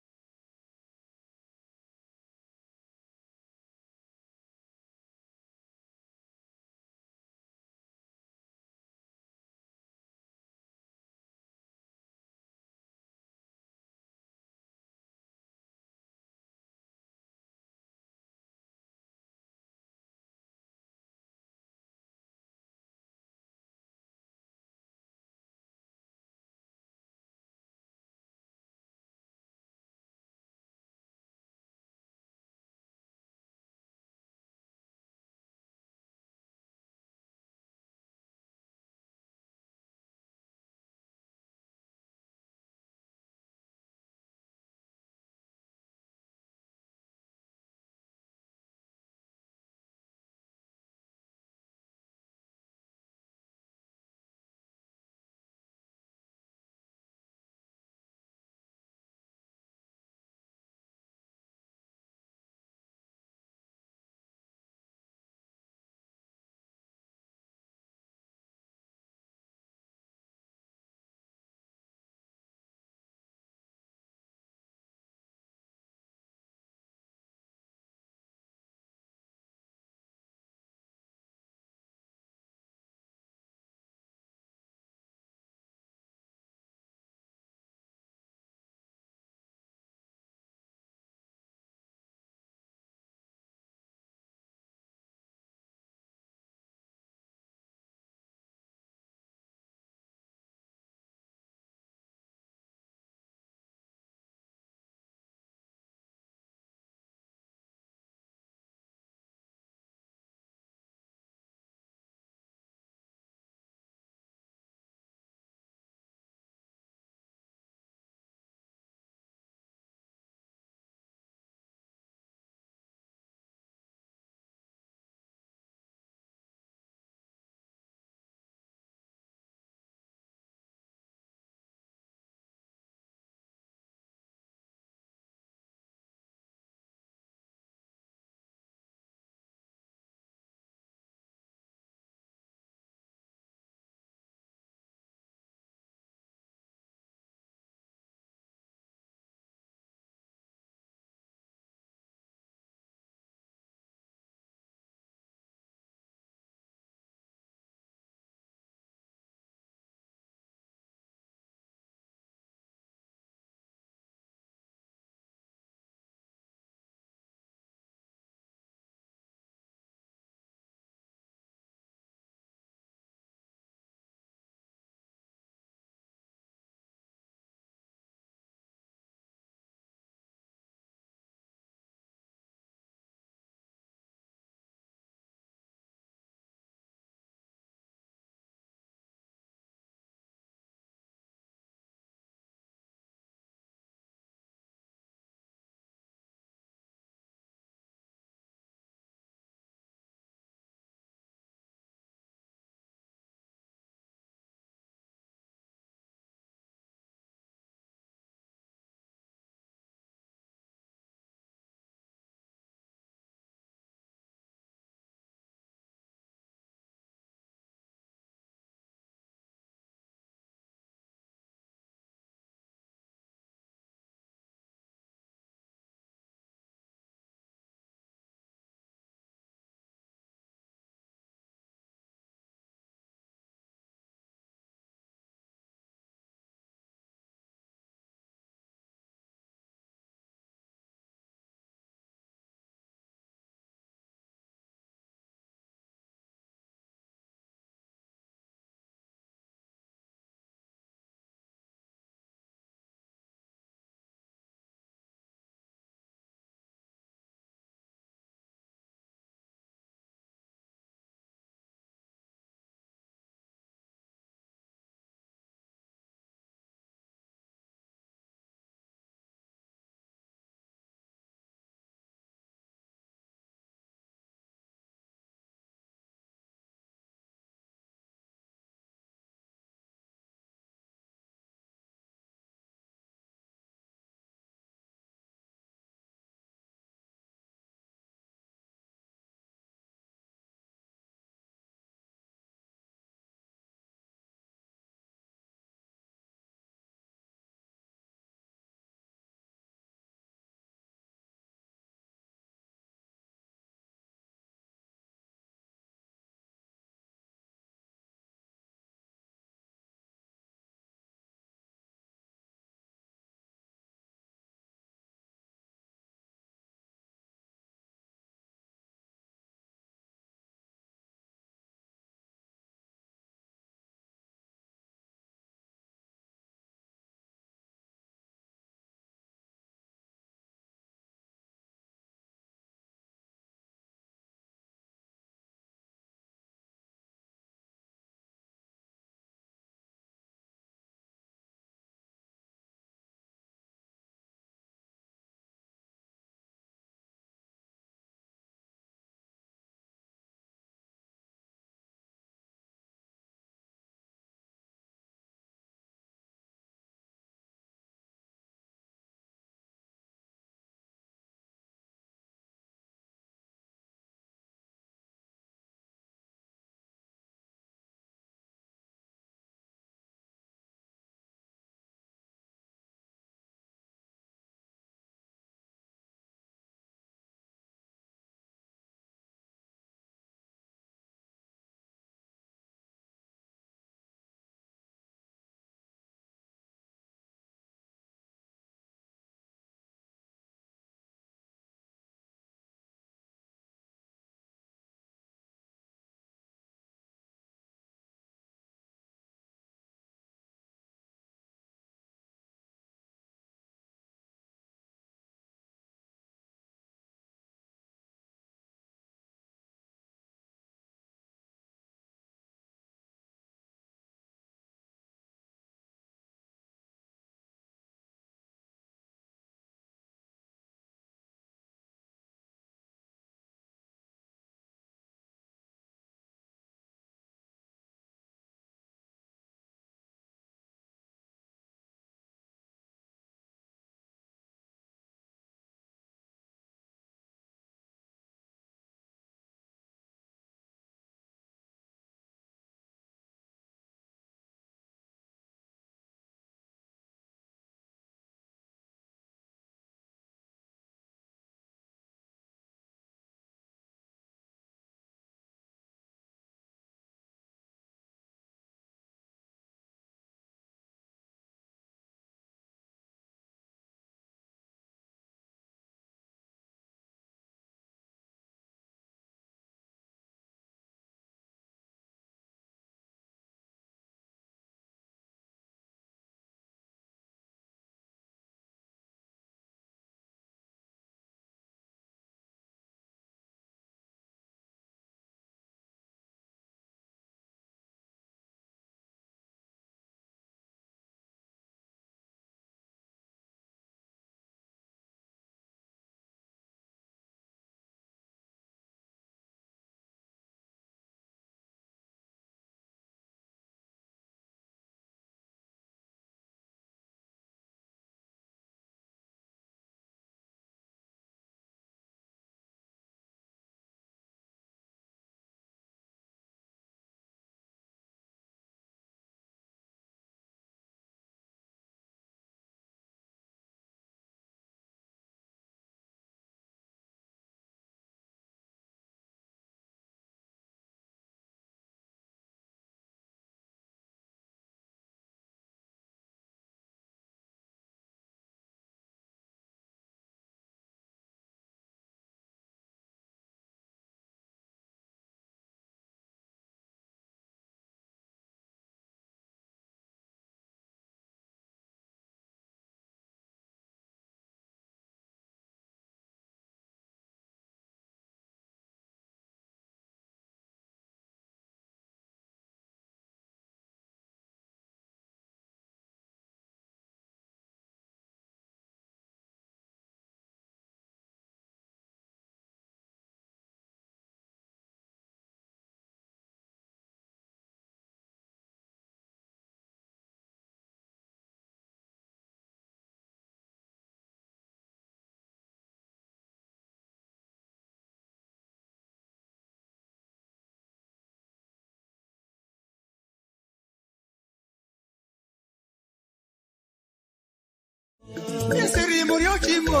chimo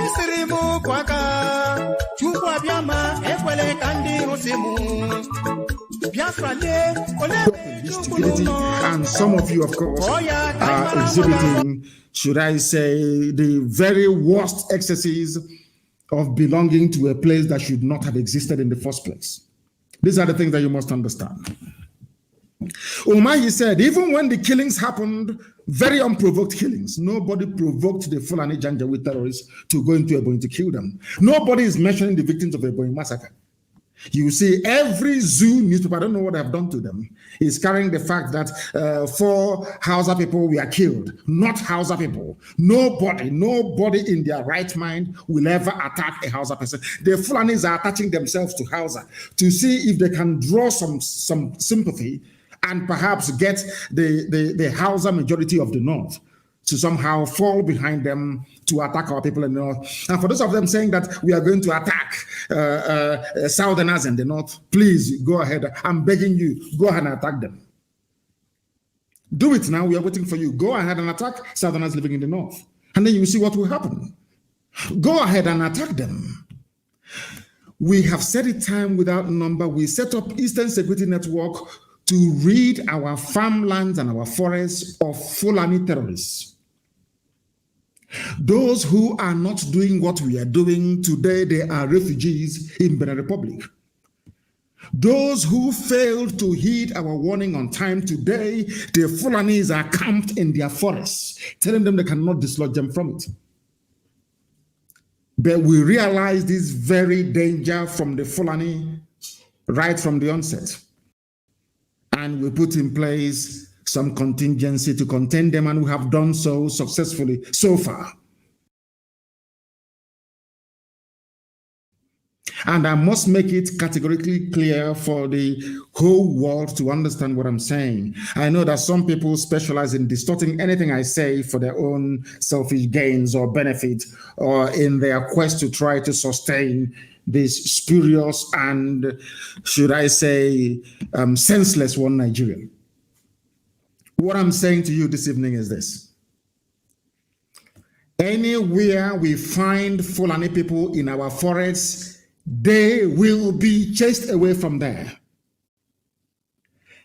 isirimu kwaka chukwa biama ekwele kandi rusimu Biafra le stupidity, and some of you, of course, are exhibiting, should I say, the very worst excesses of belonging to a place that should not have existed in the first place. These are the things that you must understand. Umahi said, even when the killings happened, very unprovoked killings, nobody provoked the Fulani Janjaweed terrorists to go into Ebonyi to kill them. Nobody is mentioning the victims of Ebonyi massacre. You see, every zoo newspaper, I don't know what I've done to them, is carrying the fact that 4 Hausa people were killed. Not Hausa people. Nobody in their right mind will ever attack a Hausa person. The Fulanis are attaching themselves to Hausa to see if they can draw some sympathy and perhaps get the Hausa majority of the North to somehow fall behind them to attack our people in the North. And for those of them saying that we are going to attack Southerners in the North, please go ahead. I'm begging you, go ahead and attack them. Do it now. We are waiting for you. Go ahead and attack Southerners living in the North. And then you will see what will happen. Go ahead and attack them. We have said it time without number. We set up Eastern Security Network to rid our farmlands and our forests of Fulani terrorists. Those who are not doing what we are doing today, they are refugees in Benin Republic. Those who failed to heed our warning on time today, the Fulanis are camped in their forests, telling them they cannot dislodge them from it. But we realize this very danger from the Fulani right from the onset. And we put in place some contingency to contain them, and we have done so successfully so far. And I must make it categorically clear for the whole world to understand what I'm saying. I know that some people specialize in distorting anything I say for their own selfish gains or benefit, or in their quest to try to sustain this spurious and, should I say, senseless one Nigeria. What I'm saying to you this evening is this. Anywhere we find Fulani people in our forests, they will be chased away from there.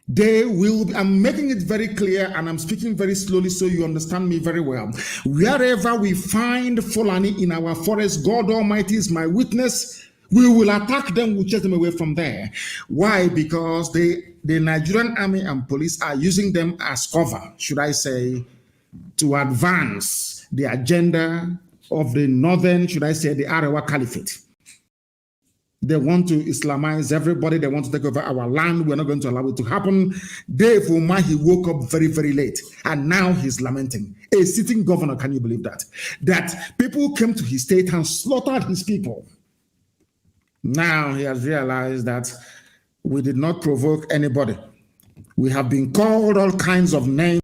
They will be, I'm making it very clear, and I'm speaking very slowly so you understand me very well. Wherever we find Fulani in our forest, God Almighty is my witness, we will attack them, we'll chase them away from there. Why? Because the Nigerian army and police are using them as cover, should I say, to advance the agenda of the northern, should I say, the Arewa Caliphate. They want to Islamize everybody. They want to take over our land. We're not going to allow it to happen. Dave Umahi woke up very, very late, and now he's lamenting. A sitting governor, can you believe that? That people came to his state and slaughtered his people. Now he has realized that we did not provoke anybody. We have been called all kinds of names.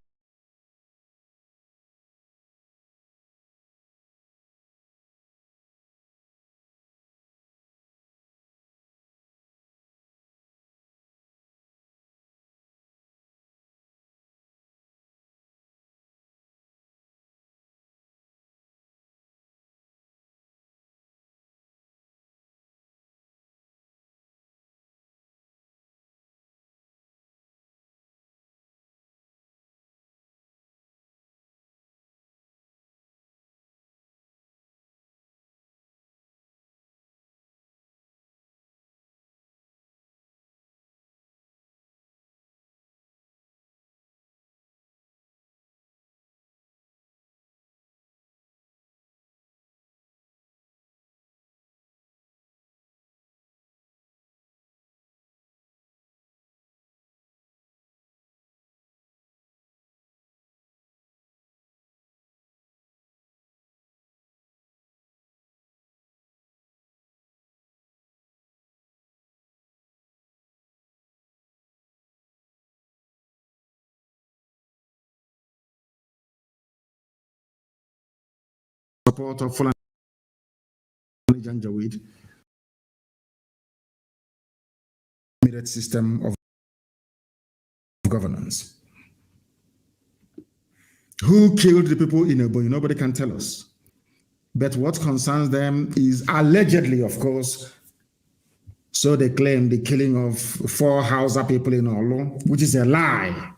Support of Fulani Janjaweed system of governance. Who killed the people in Ebonyi? Nobody can tell us. But what concerns them is allegedly, of course, so they claim, the killing of 4 Hausa people in Olo, which is a lie.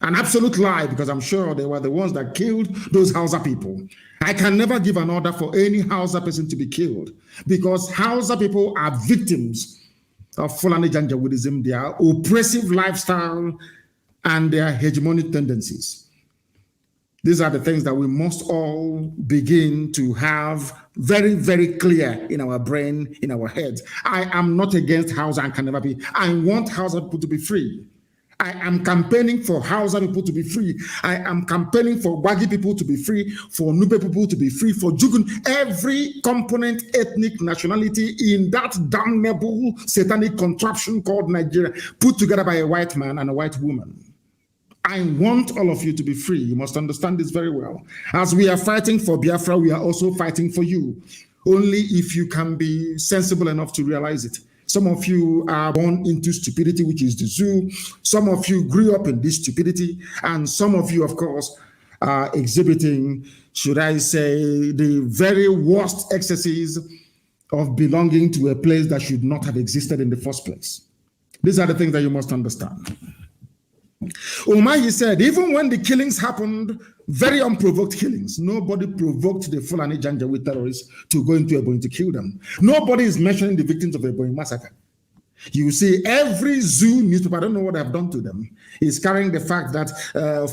An absolute lie, because I'm sure they were the ones that killed those Hausa people. I can never give an order for any Hausa person to be killed, because Hausa people are victims of Fulani Janjaweedism, their oppressive lifestyle, and their hegemonic tendencies. These are the things that we must all begin to have very, very clear in our brain, in our heads. I am not against Hausa and can never be. I want Hausa people to be free. I am campaigning for Hausa people to be free. I am campaigning for Wagi people to be free, for Nupe people to be free, for Jugun, every component, ethnic nationality in that damnable satanic contraption called Nigeria, put together by a white man and a white woman. I want all of you to be free. You must understand this very well. As we are fighting for Biafra, we are also fighting for you. Only if you can be sensible enough to realize it. Some of you are born into stupidity, which is the zoo. Some of you grew up in this stupidity. And some of you, of course, are exhibiting, should I say, the very worst excesses of belonging to a place that should not have existed in the first place. These are the things that you must understand. Umahi said, even when the killings happened, very unprovoked killings, nobody provoked the Fulani Janjaweed terrorists to go into Ebonyi to kill them. Nobody is mentioning the victims of the Ebonyi massacre. You see, every zoo newspaper, I don't know what I've done to them, is carrying the fact that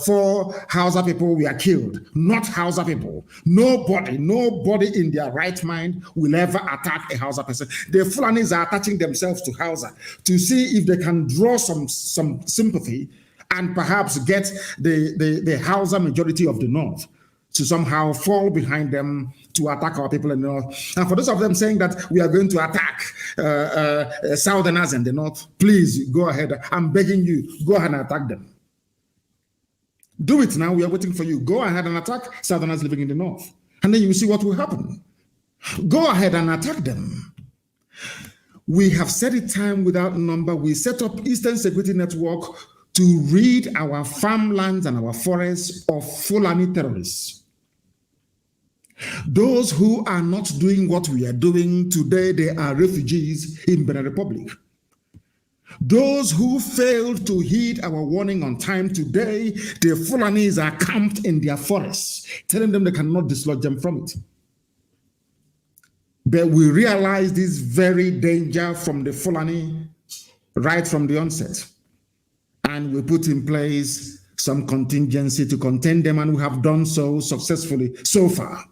4 Hausa people were killed, not Hausa people. Nobody in their right mind will ever attack a Hausa person. The Fulanis are attaching themselves to Hausa to see if they can draw some sympathy and perhaps get the Hausa majority of the North to somehow fall behind them to attack our people in the North. And for those of them saying that we are going to attack Southerners in the North, please go ahead. I'm begging you, go ahead and attack them. Do it now. We are waiting for you. Go ahead and attack Southerners living in the North. And then you see what will happen. Go ahead and attack them. We have said it time without number. We set up Eastern Security Network to rid our farmlands and our forests of Fulani terrorists. Those who are not doing what we are doing today, they are refugees in Benin Republic. Those who failed to heed our warning on time today, the Fulanis are camped in their forests, telling them they cannot dislodge them from it. But we realize this very danger from the Fulani right from the onset. And we put in place some contingency to contain them, and we have done so successfully so far.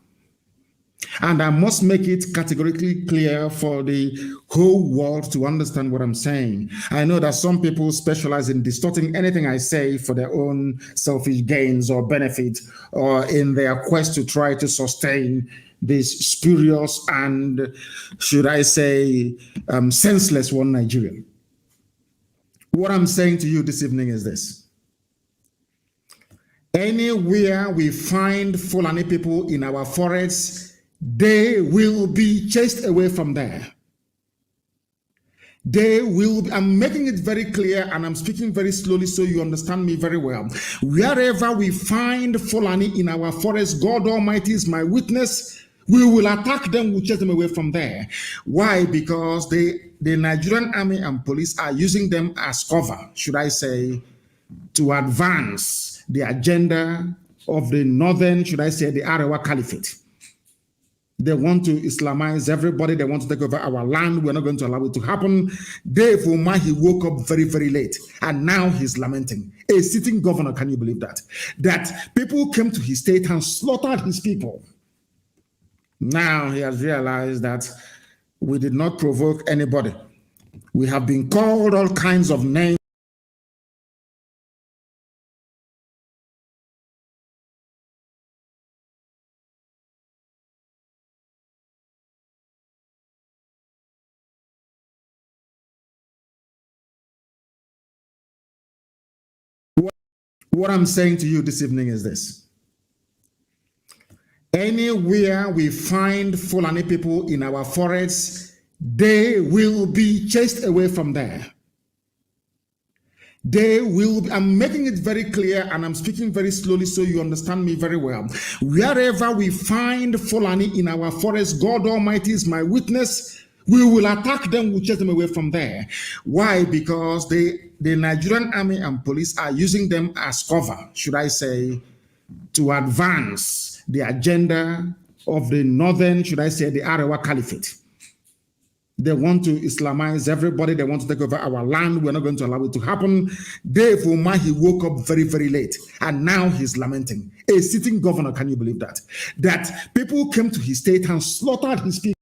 And I must make it categorically clear for the whole world to understand what I'm saying. I know that some people specialize in distorting anything I say for their own selfish gains or benefit, or in their quest to try to sustain this spurious and, should I say, senseless one Nigeria. What I'm saying to you this evening is this. Anywhere we find Fulani people in our forests, they will be chased away from there. They will be, I'm making it very clear, and I'm speaking very slowly so you understand me very well. Wherever we find Fulani in our forests, God Almighty is my witness, we will attack them, we'll chase them away from there. Why? Because the Nigerian army and police are using them as cover, should I say, to advance the agenda of the northern, should I say, the Arewa Caliphate. They want to Islamize everybody. They want to take over our land. We're not going to allow it to happen. Dave Umahi woke up very, very late, and now he's lamenting. A sitting governor, can you believe that? That people came to his state and slaughtered his people. Now he has realized that we did not provoke anybody. We have been called all kinds of names. What I'm saying to you this evening is this. Anywhere we find Fulani people in our forests, they will be chased away from there. They will, I'm making it very clear and I'm speaking very slowly so you understand me very well. Wherever we find Fulani in our forest, God Almighty is my witness, we will attack them, we'll chase them away from there. Why? Because the Nigerian army and police are using them as cover, should I say, to advance the agenda of the northern, should I say, the Arewa Caliphate. They want to Islamize everybody. They want to take over our land. We're not going to allow it to happen. Dave Umahi woke up very, very late, and now he's lamenting. A sitting governor, can you believe that? That people came to his state and slaughtered his people.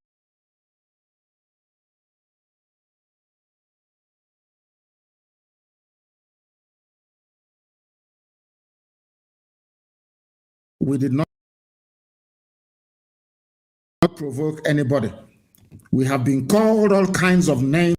We did not provoke anybody. We have been called all kinds of names.